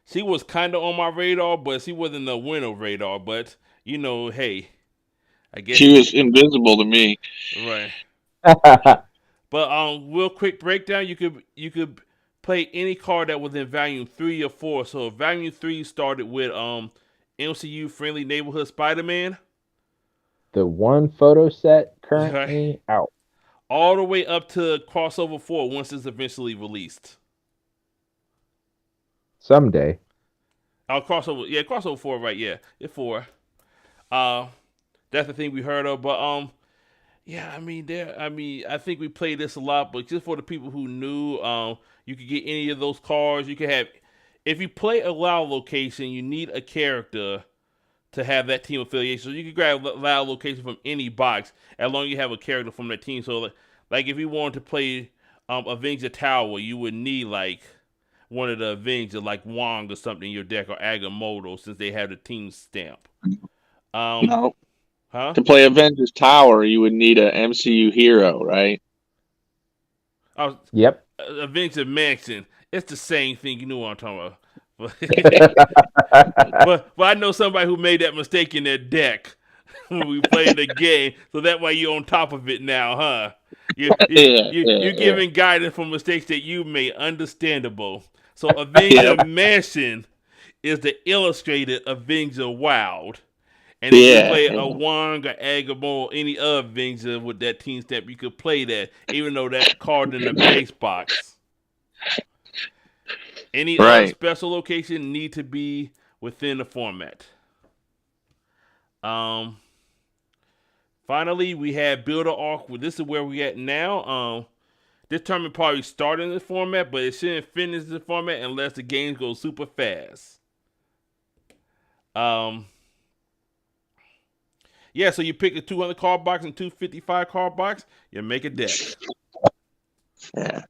She was kind of on my radar, but she wasn't the winner radar. But hey, I guess She was invisible to me. right. But real quick breakdown. You could play any card that was in volume 3 or 4. So volume 3 started with MCU Friendly Neighborhood Spider-Man. The one photo set currently out. All the way up to crossover 4 once it's eventually released. Someday. Crossover 4, right? Yeah, it's 4. That's the thing we heard of, but I think we played this a lot, but just for the people who knew, you could get any of those cards. You could have, if you play a WoW location, you need a character to have that team affiliation. So you can grab a WoW location from any box, as long as you have a character from that team. So like if you wanted to play Avenger Tower, you would need like one of the Avengers, like Wong or something in your deck, or Agamotto, since they have the team stamp. No. Huh? To play Avengers Tower, you would need a MCU hero, right? Yep. Avenger Mansion. It's the same thing. You know what I'm talking about. but I know somebody who made that mistake in their deck when we played the game. So that way you're on top of it now, huh? You're giving guidance for mistakes that you made. Understandable. So Avenger Mansion is the illustrated Avenger Wild. And if you play a Wong or Agamo or any other Avenger with that team stamp, you could play that, even though that card in the base box. Any other special location need to be within the format. Finally, we have Builder Arc. This is where we at now. This tournament probably started in this format, but it shouldn't finish this format unless the games go super fast. Yeah, so you pick a 200 card box and 255 card box, you make a deck. Yeah.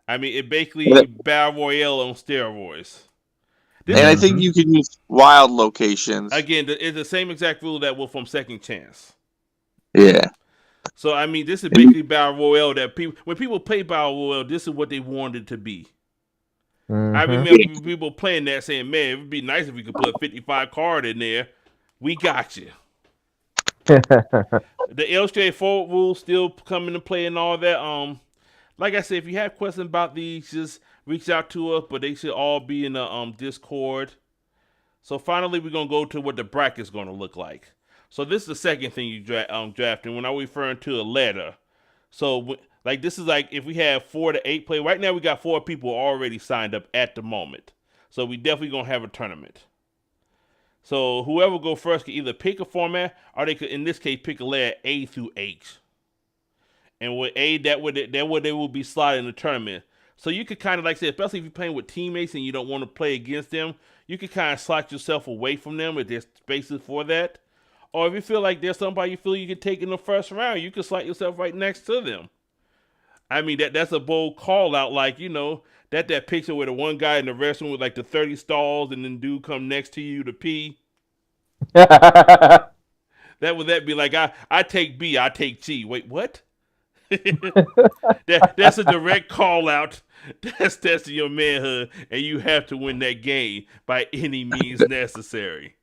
I mean, it basically Battle Royale on steroids. I think you can use wild locations. Again, it's the same exact rule that was from Second Chance. Yeah. So, I mean, this is basically Battle Royale that when people play Battle Royale, this is what they wanted to be. I remember people playing that saying, man, it would be nice if we could put a 55 card in there. We got you. The illustrated forward rules still come into play and all that. Like I said, if you have questions about these, just reach out to us, but they should all be in the Discord. So finally, we're going to go to what the bracket is going to look like. So this is the second thing you drafting when I'm referring to a letter. So like this is like if we have 4 to 8 play. Right now we got 4 people already signed up at the moment. So we definitely going to have a tournament. So whoever go first can either pick a format, or they could, in this case, pick a letter A through H. And with A, that they will be slotted in the tournament. So you could kind of, like I said, especially if you're playing with teammates and you don't want to play against them, you could kind of slot yourself away from them if there's spaces for that. Or if you feel like there's somebody you feel you can take in the first round, you can slot yourself right next to them. I mean, that's a bold call out, like, that picture where the one guy in the restroom with like the 30 stalls and then dude come next to you to pee. That would be like, I take B, I take G. Wait, what? That's a direct call out. That's testing your manhood, and you have to win that game by any means necessary.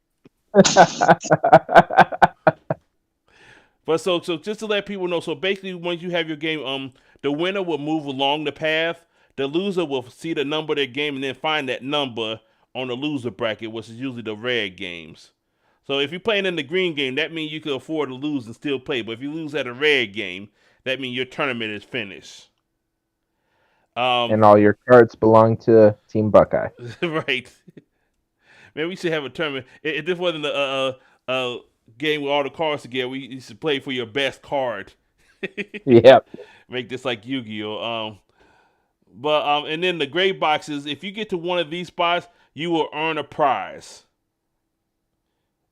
But so just to let people know, so basically once you have your game, the winner will move along the path. The loser will see the number of their game and then find that number on the loser bracket, which is usually the red games. So if you're playing in the green game, that means you can afford to lose and still play. But if you lose at a red game, that means your tournament is finished. And all your cards belong to Team Buckeye. Right. Man, we should have a tournament. If this wasn't a game with all the cards together, we used to play for your best card. Yep. Make this like Yu-Gi-Oh! But and then the gray boxes, if you get to one of these spots, you will earn a prize.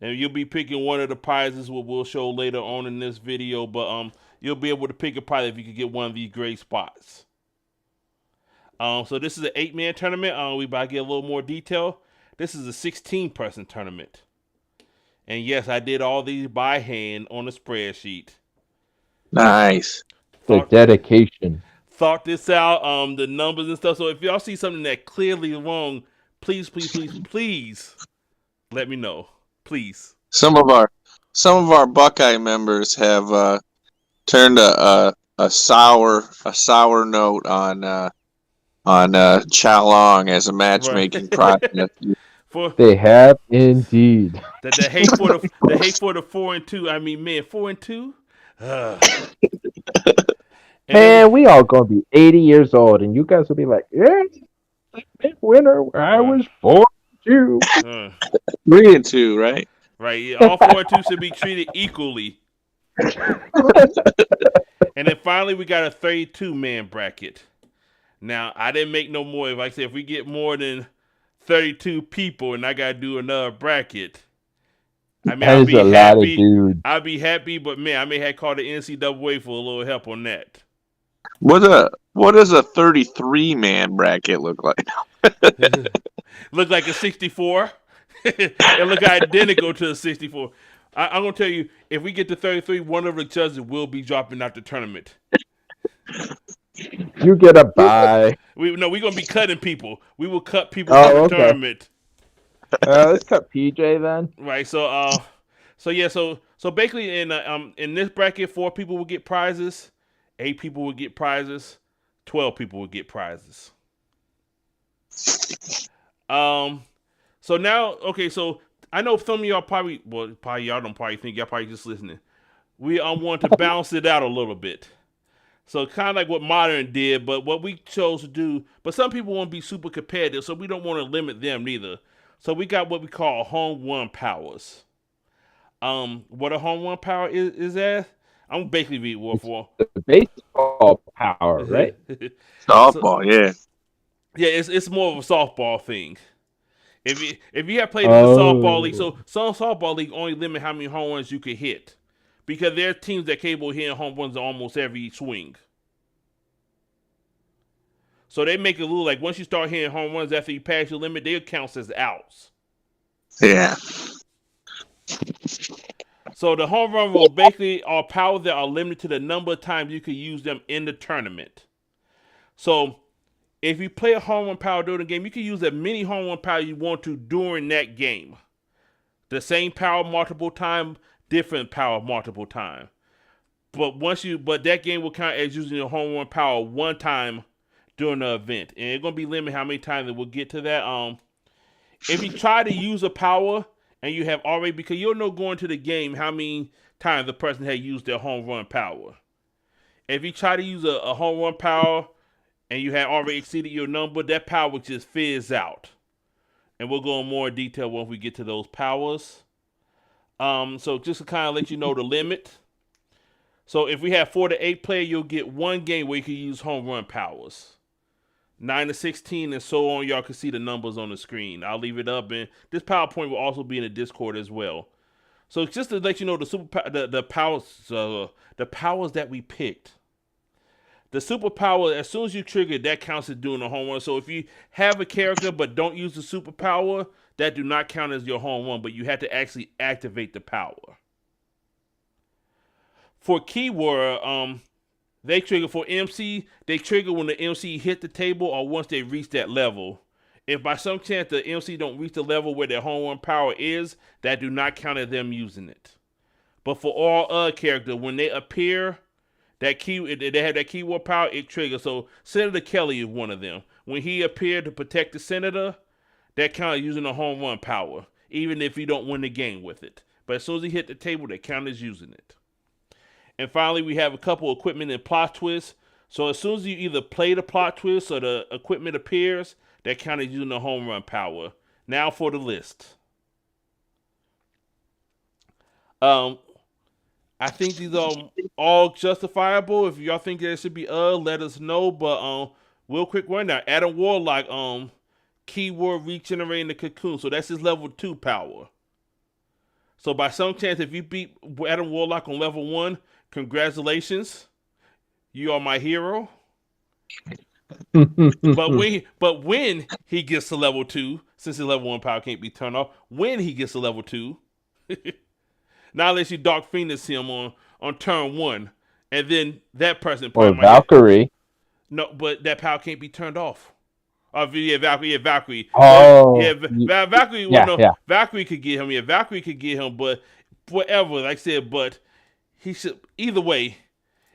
And you'll be picking one of the prizes, what we'll show later on in this video. But you'll be able to pick a prize if you can get one of these great spots. So this is an 8-man tournament. We about to get a little more detail. This is a 16-person tournament. And yes, I did all these by hand on a spreadsheet. Nice. The dedication. Thought this out, the numbers and stuff. So if y'all see something that clearly wrong, please let me know. Please. Some of our Buckeye members have turned a sour note on Chalong as a matchmaking process. They have indeed. The hate for the 4 and 2. I mean, man, 4 and 2. Man, we all gonna be 80 years old, and you guys will be like, "Yeah, big winner. I was 4-2, 3 and 2, right? Right. Yeah, all 4 and 2 should be treated equally. And then finally, we got a 32-man bracket. Now, I didn't make no more. Like I said, if we get more than 32 people, and I gotta do another bracket, I mean, I'll be happy. I'll be happy, but man, I may have called the NCAA for a little help on that. What does a 33-man bracket look like? Look like a 64. It look identical to a 64. I'm gonna tell you, if we get to 33, one of the judges will be dropping out the tournament. You get a bye. We're gonna be cutting people. We will cut people from the tournament. Let's cut PJ then. Right. So basically in this bracket, 4 people will get prizes, 8 people will get prizes, 12 people will get prizes. So now, okay, so I know some of y'all y'all don't probably think y'all probably just listening. We want to balance it out a little bit. So kind of like what Modern did, but what we chose to do, but some people want to be super competitive, so we don't want to limit them neither. So we got what we call Homeworld Powers. What a Homeworld Power is as? I'm basically read word for the baseball power, right? Softball, yeah. Yeah, it's more of a softball thing. If you have played in the softball league, so some softball league only limit how many home runs you can hit, because there are teams that capable of hitting home runs on almost every swing. So they make a rule like once you start hitting home runs after you pass your limit, they count as outs. Yeah. So the home run rule basically are powers that are limited to the number of times you can use them in the tournament. So if you play a home run power during the game, you can use as many home run power you want to during that game. The same power multiple times, different power multiple times. But that game will count as using your home run power one time during the event. And it's gonna be limited how many times it will get to that. If you try to use a power and you have already, because you'll know going to the game how many times the person had used their home run power. If you try to use a home run power and you had already exceeded your number, that power will just fizz out. And we'll go in more detail once we get to those powers. So just to kind of let you know the limit. So if we have 4 to 8 player, you'll get one game where you can use home run powers. 9 to 16 and so on. Y'all can see the numbers on the screen. I'll leave it up, and this PowerPoint will also be in the Discord as well. So just to let you know the powers that we picked. The superpower, as soon as you trigger, that counts as doing a home run. So if you have a character but don't use the superpower, that do not count as your home run, but you have to actually activate the power. For keyword, they trigger for MC, they trigger when the MC hit the table or once they reach that level. If by some chance the MC don't reach the level where their home run power is, that do not count as them using it. But for all other characters, when they appear, they have that keyword power, it triggers. So Senator Kelly is one of them. When he appeared to protect the senator, that counts using a home run power, even if you don't win the game with it. But as soon as he hit the table, that counts as using it. And finally, we have a couple of equipment and plot twists. So as soon as you either play the plot twist or the equipment appears, that counts as using the home run power. Now for the list. I think these are all justifiable. If y'all think there should be let us know. But real quick rundown. Adam Warlock, keyword regenerating the cocoon. So that's his level 2 power. So by some chance, if you beat Adam Warlock on level 1, congratulations. You are my hero. But when he gets to level 2, since his level 1 power can't be turned off, when he gets to level 2, now unless you Dark Phoenix him on turn 1, and then that person or Valkyrie. No, but that power can't be turned off. Valkyrie. Oh, Valkyrie. Yeah, Well, no, yeah. Valkyrie could get him. Yeah, Valkyrie could get him, but whatever. Like I said, but he should. Either way,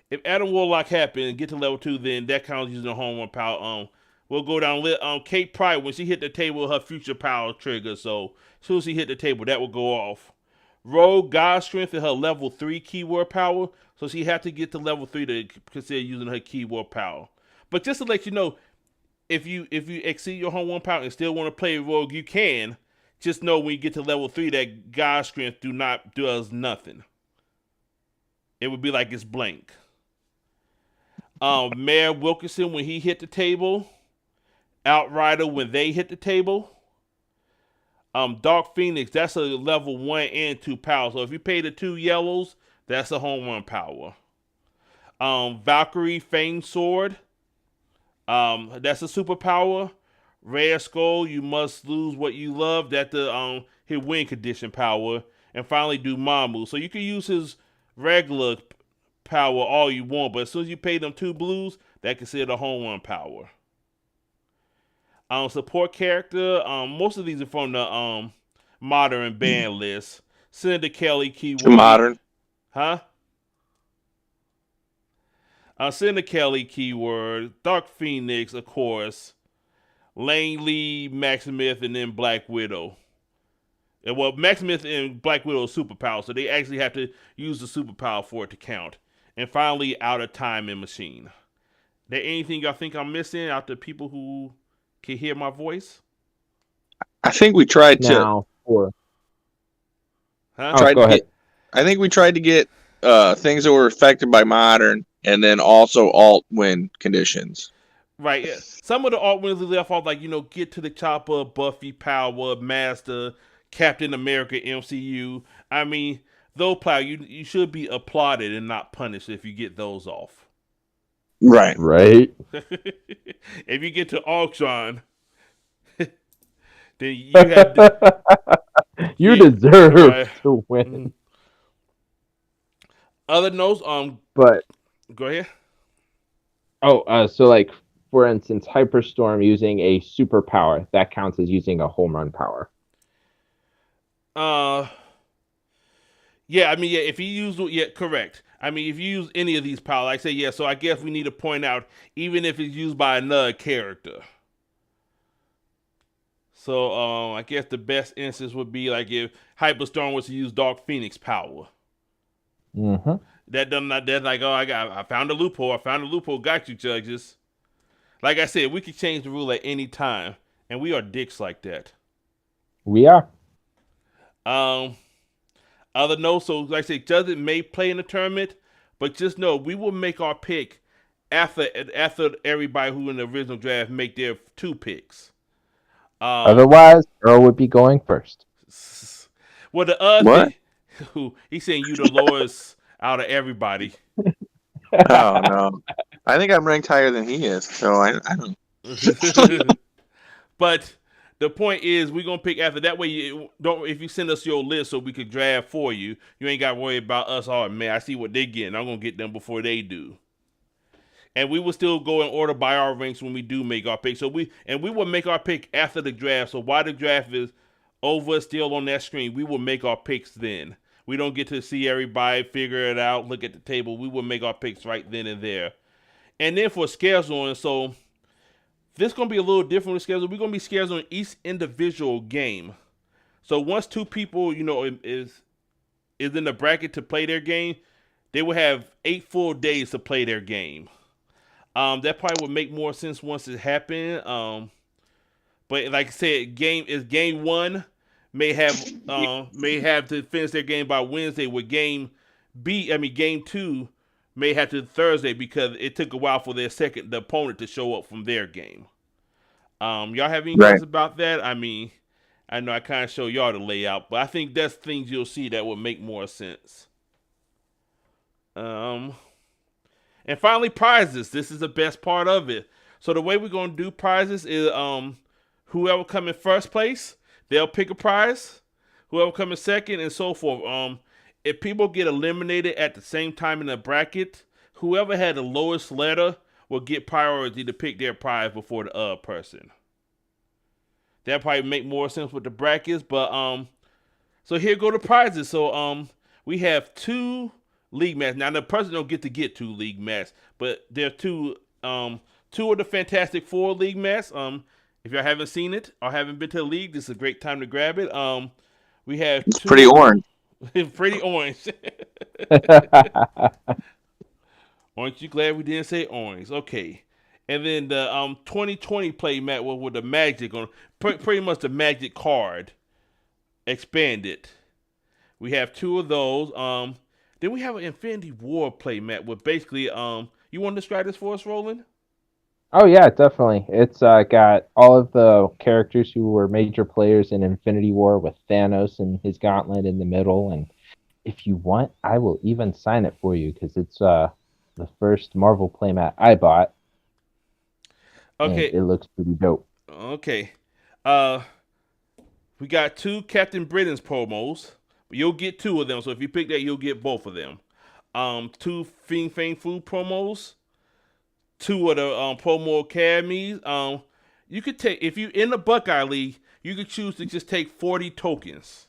if Adam Warlock happen and get to level 2, then that counts using a Homeworld power. We'll go down. Kate Pride, when she hit the table, her future power trigger. So as soon as she hit the table, that will go off. Rogue God Strength is her level 3 keyword power, so she had to get to level 3 to consider using her keyword power. But just to let you know, if you exceed your Homeworld power and still want to play Rogue, you can. Just know when you get to level 3 that God Strength does nothing. It would be like it's blank. Mayor Wilkinson when he hit the table. Outrider when they hit the table. Dark Phoenix, that's a level 1 and 2 power. So if you pay the 2 yellows, that's a home run power. Valkyrie Fame Sword. That's a superpower. Red Skull, you must lose what you love. That's the his win condition power. And finally do Mamu. So you can use his regular power all you want, but as soon as you pay them 2 blues, that's considered a home run power. Support character, most of these are from the modern band list. Senator Kelly keyword. Modern. Huh? Senator Kelly keyword. Dark Phoenix, of course. Langley, Maximus, and then Black Widow. And well, Maximus and Black Widow are superpower, so they actually have to use the superpower for it to count. And finally, Out of Time and Machine. There anything y'all think I'm missing out to people who can hear my voice? I think we tried to. Now for Huh? go ahead. I think we tried to get things that were affected by modern, and then also alt win conditions. Right. Yeah. Some of the alt wins we left off, like Get to the Chopper, Buffy, Power, Master, Captain America, MCU. I mean, those power you should be applauded and not punished if you get those off. Right. Right. If you get to Ultron, then you have to, You Yeah, deserve right. to win. Other notes, But go ahead. so like for instance, Hyperstorm using a superpower, that counts as using a home run power. Yeah, I mean, yeah, if you use, correct. I mean, if you use any of these powers, like I say, yeah, so I guess we need to point out, even if it's used by another character. So, I guess the best instance would be like if Hyperstorm was to use Dark Phoenix power. Mm-hmm. That's like, oh, I found a loophole. Got you, judges. Like I said, we could change the rule at any time, and we are dicks like that. We are. Other notes, so like I say, judges may play in the tournament, but just know we will make our pick after everybody who in the original draft make their 2 picks. Otherwise, Earl would be going first. Well, the other What? thing, he's saying you the lowest out of everybody. Oh no, I think I'm ranked higher than he is. So I don't. But the point is, we're gonna pick after. That way, if you send us your list so we could draft for you, you ain't got to worry about us. Oh man, I see what they getting. I'm gonna get them before they do. And we will still go in order by our ranks when we do make our pick. So we will make our pick after the draft. So while the draft is over, still on that screen, we will make our picks then. We don't get to see everybody figure it out, look at the table. We will make our picks right then and there. And then for scheduling, so this is going to be a little different with schedule. We're going to be scheduling each individual game. So once 2 people, is in the bracket to play their game, they will have 8 full days to play their game. That probably would make more sense once it happened. But like I said, game 1 may have to finish their game by Wednesday. With game 2 may have to Thursday because it took a while for the opponent to show up from their game. Y'all have any questions about that? I mean, I know I kind of show y'all the layout, but I think that's things you'll see that would make more sense. And finally, prizes. This is the best part of it. So the way we're gonna do prizes is whoever come in first place, they'll pick a prize. Whoever come in second, and so forth. If people get eliminated at the same time in the bracket, whoever had the lowest letter will get priority to pick their prize before the other person. That probably make more sense with the brackets, but so here go the prizes. So we have 2 league matches. Now the person don't get to get 2 league matches, but there are 2 of the Fantastic Four league matches. If y'all haven't seen it or haven't been to the league, this is a great time to grab it. We have It's pretty orange. pretty orange. Aren't you glad we didn't say orange? Okay. And then the 2020 play mat with the Magic on pretty much the Magic card expanded. We have 2 of those. Then we have an Infinity War play mat with basically you want to describe this for us, Roland? Oh yeah, definitely. It's got all of the characters who were major players in Infinity War with Thanos and his gauntlet in the middle. And if you want, I will even sign it for you because it's the first Marvel playmat I bought. Okay, and it looks pretty dope. Okay, we got 2 Captain Britain's promos. You'll get 2 of them. So if you pick that, you'll get both of them. 2 Fiend Fang Food promos. 2 of the promo academies. You could take, if you in the Buckeye League, you could choose to just take 40 tokens,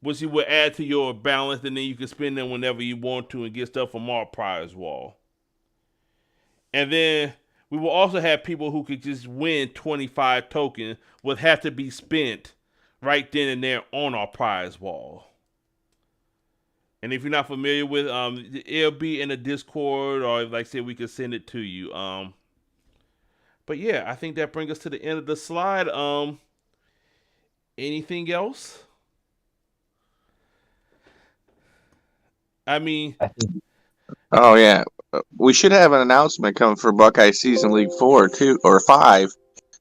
which you would add to your balance, and then you can spend them whenever you want to and get stuff from our prize wall. And then we will also have people who could just win 25 tokens, would have to be spent right then and there on our prize wall. And if you're not familiar with, it'll be in the Discord, or like I said, we can send it to you. But yeah, I think that brings us to the end of the slide. Anything else? I mean, Oh yeah, we should have an announcement coming for Buckeye Season League 4 too, or 5,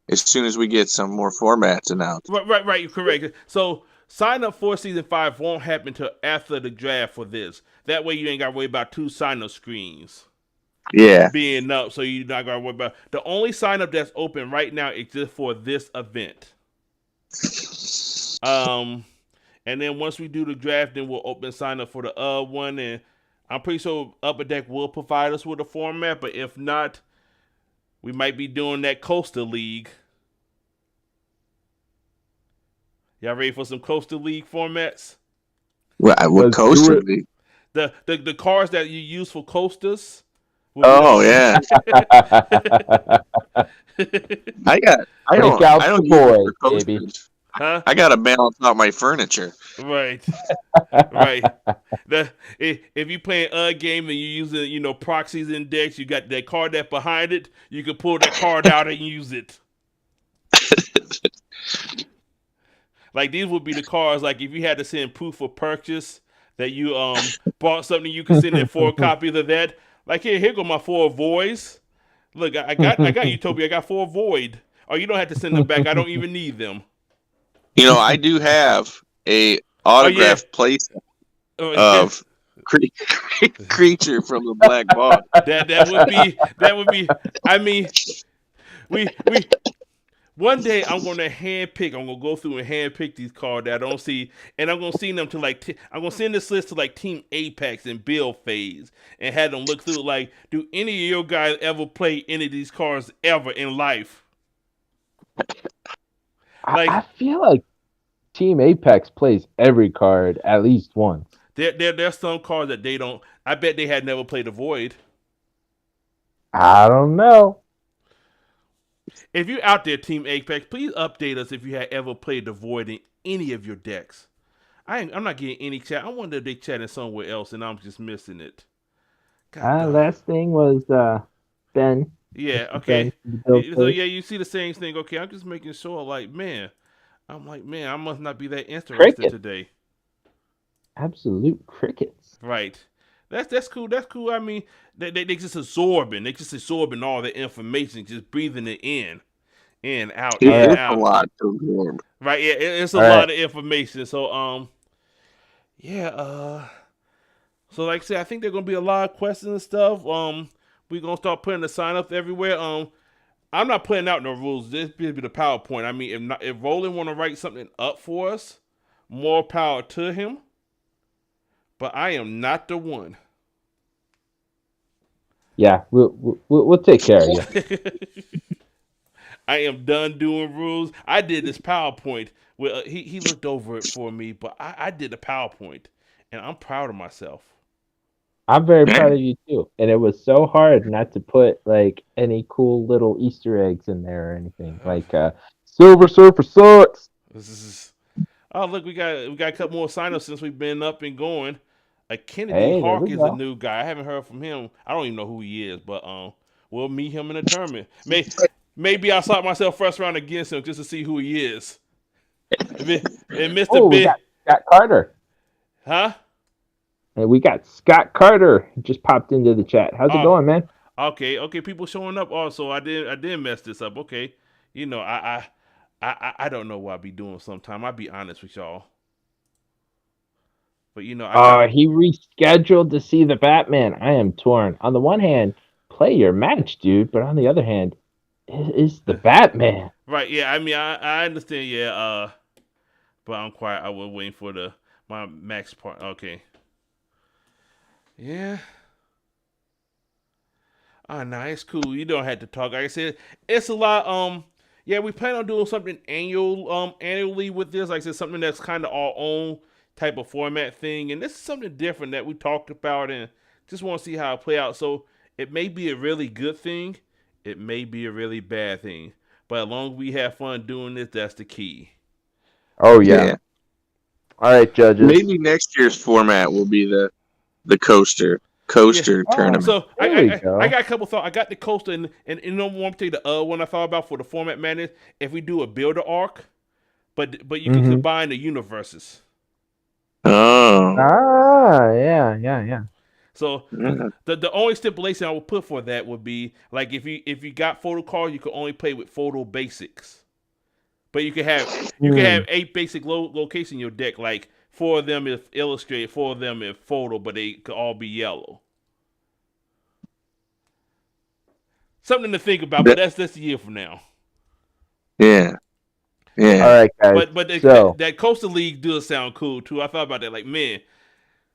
as soon as we get some more formats announced. right, you're correct. So sign up for Season 5 won't happen until after the draft for this. That way you ain't got to worry about 2 sign-up screens. Yeah. Being up, so you're not going to worry about. The only sign-up that's open right now is just for this event. And then once we do the draft, then we'll open sign-up for the one, and I'm pretty sure Upper Deck will provide us with a format, but if not, we might be doing that Coastal League. Y'all ready for some Coastal League formats? What Coastal League? The cards that you use for coasters. Oh yeah. I don't use it for coasters. Baby. Huh? I gotta balance out my furniture. Right. If you playing a game and you using proxies index, you got that card that behind it. You can pull that card out and use it. Like these would be the cards. Like if you had to send proof of purchase that you bought something, you can send in 4 copies of that. Like here go my 4 voids. Look, I got Utopia. I got 4 void. Oh, you don't have to send them back. I don't even need them. I do have a autographed place of creature from the Black Bog. That would be. I mean, we. One day I'm gonna handpick. I'm gonna go through and handpick these cards that I don't see, and I'm gonna send them to I'm gonna send this list to Team Apex and Build Phase, and have them look through. Do any of your guys ever play any of these cards ever in life? I feel like Team Apex plays every card at least once. There's some cards that they don't. I bet they had never played a Void. I don't know. If you're out there, Team Apex, please update us if you had ever played the Void in any of your decks. I'm not getting any chat. I wonder if they chatting somewhere else and I'm just missing it. Last thing was Ben. Yeah, okay. Ben, so yeah, you see the same thing. Okay, I'm just making sure. Man, I must not be that interested today. Absolute crickets. Right. That's cool. That's cool. I mean, they just absorbing. They just absorbing all the information, just breathing it in. in, out, It's in, a out. lot to absorb. Right? Yeah, it's a All lot right. of information. So yeah. So like I said, I think there's gonna be a lot of questions and stuff. We're gonna start putting the sign up everywhere. I'm not putting out no rules. This be the PowerPoint. I mean, if Roland want to write something up for us, more power to him. But I am not the one. Yeah, we'll take care of you. I am done doing rules. I did this PowerPoint. Well, he looked over it for me, but I did the PowerPoint, and I'm proud of myself. I'm very proud of you too. And it was so hard not to put like any cool little Easter eggs in there or anything. Like Silver Surfer sucks. This is. Oh look, we got a couple more sign-ups since we've been up and going. Kennedy Hey, there Hawk we is go. a new guy. I haven't heard from him. I don't even know who he is, but we'll meet him in a tournament. Maybe I'll slot myself first round against him just to see who he is. And Mr. Oh, we Big, got Scott Carter. huh? And we got Scott Carter just popped into the chat. How's it going, man? Okay. People showing up. Also, I didn't mess this up. Okay, you know I don't know what I be doing. Sometime I'll be honest with y'all. But you know, He rescheduled to see the Batman. I am torn. On the one hand, play your match, dude, but on the other hand, it is the Batman. Right? Yeah. I mean, I understand. Yeah. But I'm quiet. I was waiting for my max part. Okay. Yeah. No, it's cool. You don't have to talk. Like I said, it's a lot. Yeah, we plan on doing something annually with this. Like I said, something that's kind of our own type of format thing, and this is something different that we talked about, and just want to see how it play out. So it may be a really good thing, it may be a really bad thing, but as long as we have fun doing this, that's the key. Oh yeah. All right, judges. Maybe next year's format will be the coaster tournament. So There we go. I got a couple thoughts. I got the coaster, and you know one thing, the one I thought about for the format madness, if we do a builder arc, but you can combine the universes. Oh. Yeah. So the only stipulation I would put for that would be like if you got photo cards, you could only play with photo basics, but you can have 8 basic locations in your deck. Like 4 of them is illustrated, 4 of them is photo, but they could all be yellow. Something to think about, but that's a year from now. Yeah. All right, guys. But that Coastal League does sound cool too. I thought about that, like man.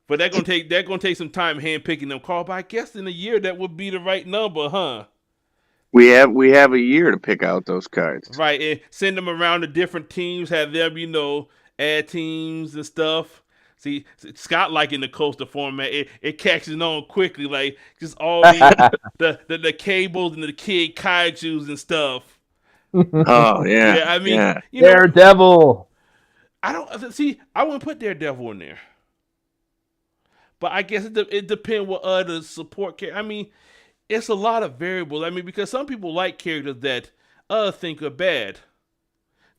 But that's gonna take some time hand picking them cards. But I guess in a year that would be the right number, huh? We have a year to pick out those cards. Right, and send them around to different teams, have them, add teams and stuff. See, Scott liking the coaster format. It catches on quickly, like just all the cables and the kid kaijus and stuff. Oh yeah. Yeah, I mean, Daredevil. I wouldn't put Daredevil in there. But I guess it depends what other support I mean, it's a lot of variables. I mean, because some people like characters that others think are bad.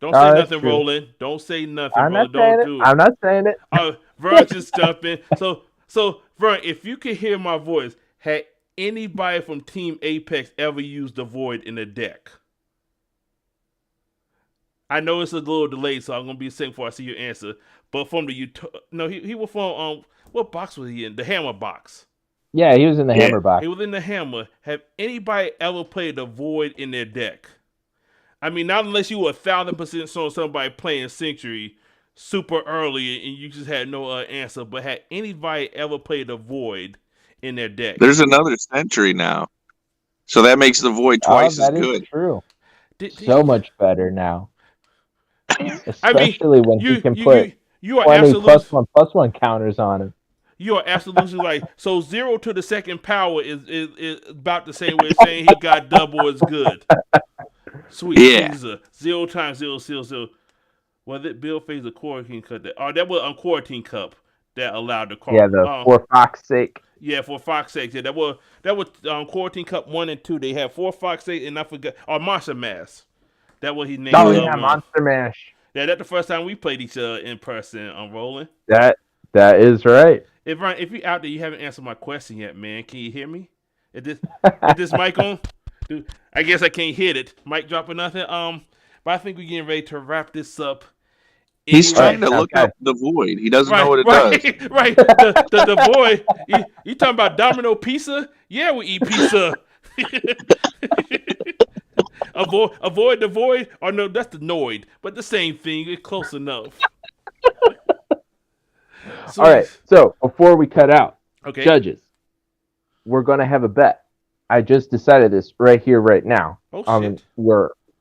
Don't say nothing, true. Roland. Don't say nothing, I'm Roland. not saying Don't it. do it. I'm not saying it. Vern just jumping. So Vern, if you can hear my voice, had anybody from Team Apex ever used the Void in a deck? I know it's a little delayed, so I'm gonna be a second before I see your answer. But from he was from what box was he in? The Hammer box. Yeah, he was in the Hammer box. He was in the Hammer. Have anybody ever played the Void in their deck? I mean, not unless you were 1,000% saw somebody playing Sanctuary super early and you just had no answer. But had anybody ever played the Void in their deck? There's another Century now, so that makes the Void twice as good. True. So much better now. Especially I mean, when you can put you are 20 +1/+1 counters on him. You are absolutely right. So 0 to the second power is about the same way as saying he got double as good. Sweet Jesus. 0 times 0, 0, 0. Was it Bill Faye's a quarantine cup? That was a quarantine cup that allowed the card. Yeah, for Fox's sake. Yeah, for Fox's sake. Yeah, that was quarantine cup 1 and 2. They had 4 Fox's sake, and I forgot. Monster Mass. That was his name. Oh yeah, Monster Mash. Yeah, that's the first time we played each other in person on Rolling. That is right. If you're out there, you haven't answered my question yet, man. Can you hear me? Is this mic on? Dude, I guess I can't hit it. Mic drop or nothing. But I think we're getting ready to wrap this up. He's Anyway. trying to look up the void. He doesn't know what it right, does. Right. The void. You talking about Domino pizza? Yeah, we eat pizza. Avoid the void. Or no, that's the noid. But the same thing. It's close enough. All right. So before we cut out, Okay. judges, we're gonna have a bet. I just decided this right here, right now. Oh shit.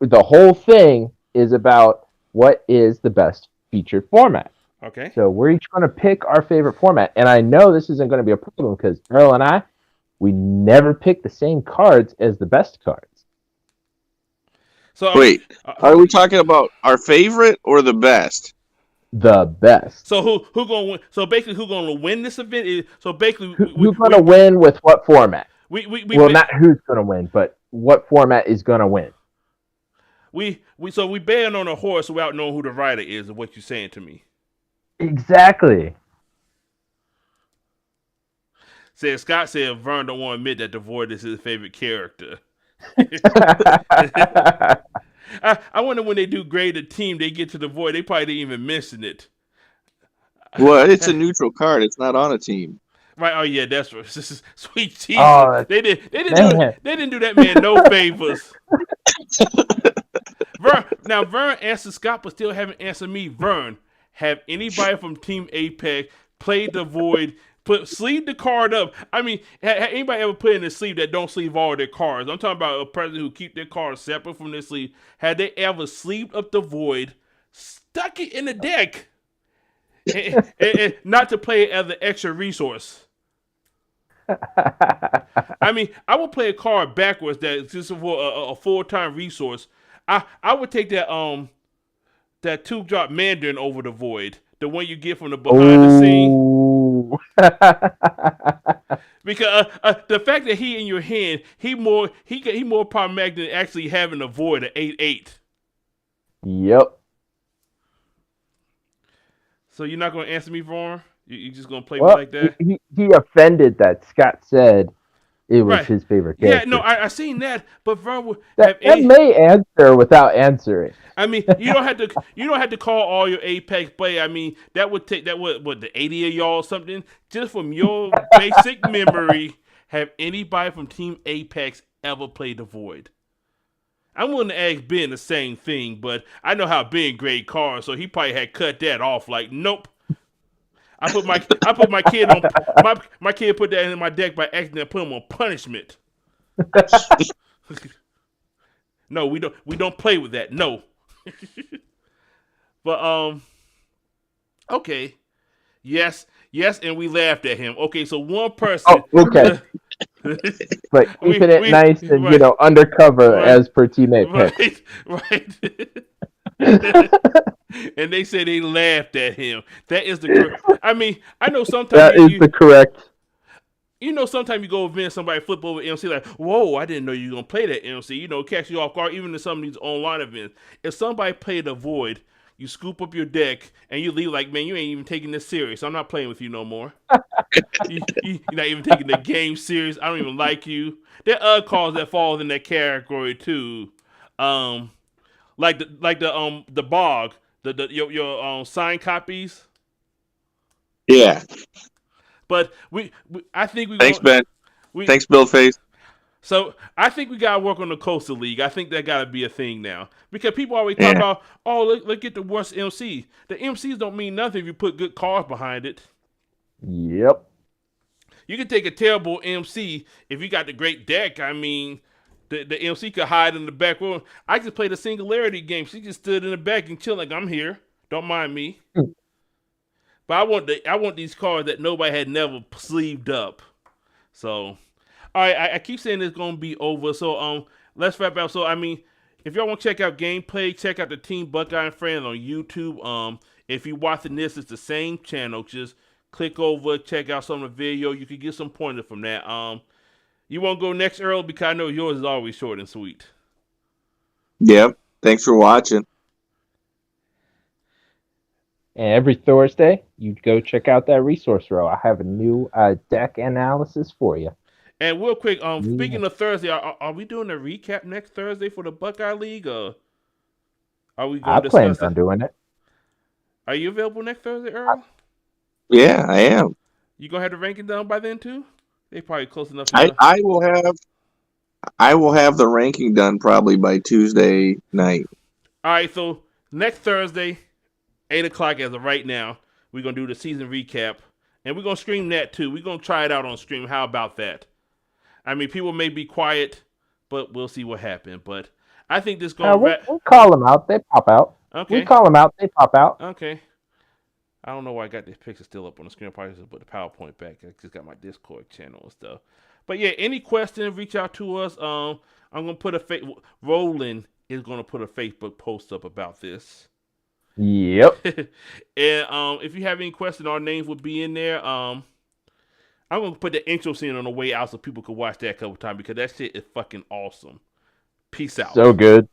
The whole thing is about what is the best featured format. Okay. So we're each going to pick our favorite format, and I know this isn't going to be a problem because Earl and I, we never pick the same cards as the best cards. So Wait, are we talking about our favorite or the best? The best. So who gonna win? So basically, who gonna win this event? So basically, who's going to win with what format? Well, not who's going to win, but what format is going to win. We bet on a horse without knowing who the rider is, of what you're saying to me. Exactly. Scott said Vern don't want to admit that the Void is his favorite character. I wonder when they do grade a team, they get to the Void, they probably didn't even mention it. Well, it's a neutral card. It's not on a team. Right? Oh yeah, that's right. This is sweet Jesus. Oh, they didn't do that man no favors. Vern answered Scott, but still haven't answered me. Vern, have anybody from Team Apex played the Void? Sleeve the card up. I mean, have anybody ever put in a sleeve that don't sleeve all their cards? I'm talking about a person who keep their cards separate from their sleeve. Had they ever sleeved up the Void, stuck it in the deck, and not to play it as an extra resource? I mean, I would play a card backwards that's just for a full-time resource. I would take that 2-drop Mandarin over the Void, the one you get from the behind the scene. Because the fact that he in your hand, he more problematic than actually having a Void at 8/8. Yep. So you're not going to answer me, Vaughn? You just going to play me like that? He offended that Scott said it was his favorite character. Yeah, no, I seen that, but Vern would that may answer without answering. I mean, you don't have to call all your Apex play. I mean, that would take what the 80 of y'all or something. Just from your basic memory, have anybody from Team Apex ever played the Void? I'm willing to ask Ben the same thing, but I know how Ben grade cards, so he probably had cut that off. Like, nope. I put my kid on my kid put that in my deck by accidentally put him on punishment. No, we don't play with that. No. But okay. Yes, and we laughed at him. Okay, so one person. Oh, okay. But keeping it nice and undercover as per teammate pick. Right. And they say they laughed at him. That is the correct. I mean, I know sometimes that is the correct. You know, sometimes you go event, somebody flip over MC like, whoa, I didn't know you were gonna play that MC. Catch you off guard. Even in some of these online events, if somebody played a Void, you scoop up your deck and you leave like, man, you ain't even taking this serious. I'm not playing with you no more. You're not even taking the game serious. I don't even like you. There are other cards that falls in that category too. Like the bog, your signed copies. Yeah. But I think we. Thanks, Ben. Thanks, Bill Face. So I think we gotta work on the Coastal League. I think that gotta be a thing now because people always talk about, oh, let's get the worst MC. The MCs don't mean nothing if you put good cards behind it. Yep. You can take a terrible MC if you got the great deck. I mean, the MC could hide in the back room. I just played a Singularity game. She just stood in the back and chill like, I'm here. Don't mind me. But I want these cards that nobody had never sleeved up. So, all right, I keep saying it's gonna be over. So let's wrap up. So I mean, if y'all want to check out gameplay, check out the Team Buckeye and Friends on YouTube. If you're watching this, it's the same channel. Just click over, check out some of the video. You can get some pointers from that. You want to go next, Earl? Because I know yours is always short and sweet. Yep. Thanks for watching. And every Thursday, you go check out that resource row. I have a new deck analysis for you. And real quick, speaking of Thursday, are we doing a recap next Thursday for the Buckeye League? Or are we I going to plan discuss on it? doing it. Are you available next Thursday, Earl? Yeah, I am. You gonna have the ranking done by then too? They probably close enough. I will have the ranking done probably by Tuesday night. All right, so next Thursday, 8:00 as of right now, we're gonna do the season recap, and we're gonna stream that too. We're gonna try it out on stream. How about that? I mean, people may be quiet, but we'll see what happens. But I think this gonna. We call them out. They pop out. Okay. We call them out. They pop out. Okay. I don't know why I got this picture still up on the screen. I probably just put the PowerPoint back. I just got my Discord channel and stuff. But yeah, any questions, reach out to us. I'm gonna put Roland is gonna put a Facebook post up about this. Yep. And if you have any questions, our names will be in there. I'm gonna put the intro scene on the way out so people can watch that a couple times because that shit is fucking awesome. Peace out. So good.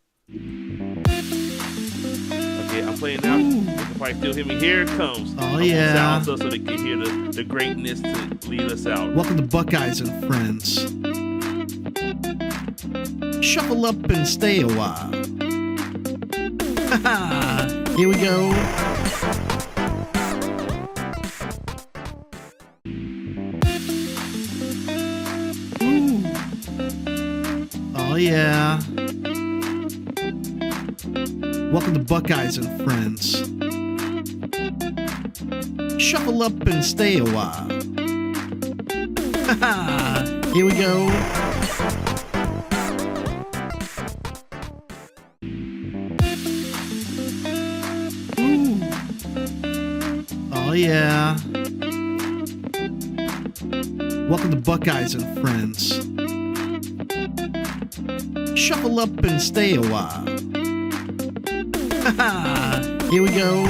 Okay, I'm playing now. You can probably still hear me. Here it comes. Oh, yeah. Sounds up so they can hear the greatness to lead us out. Welcome to Buckeyes and Friends. Shuffle up and stay a while. Here we go. Ooh. Oh, yeah. Welcome to Buckeyes and Friends. Shuffle up and stay a while. Here we go. Ooh. Oh, yeah. Welcome to Buckeyes and Friends. Shuffle up and stay a while. Here we go.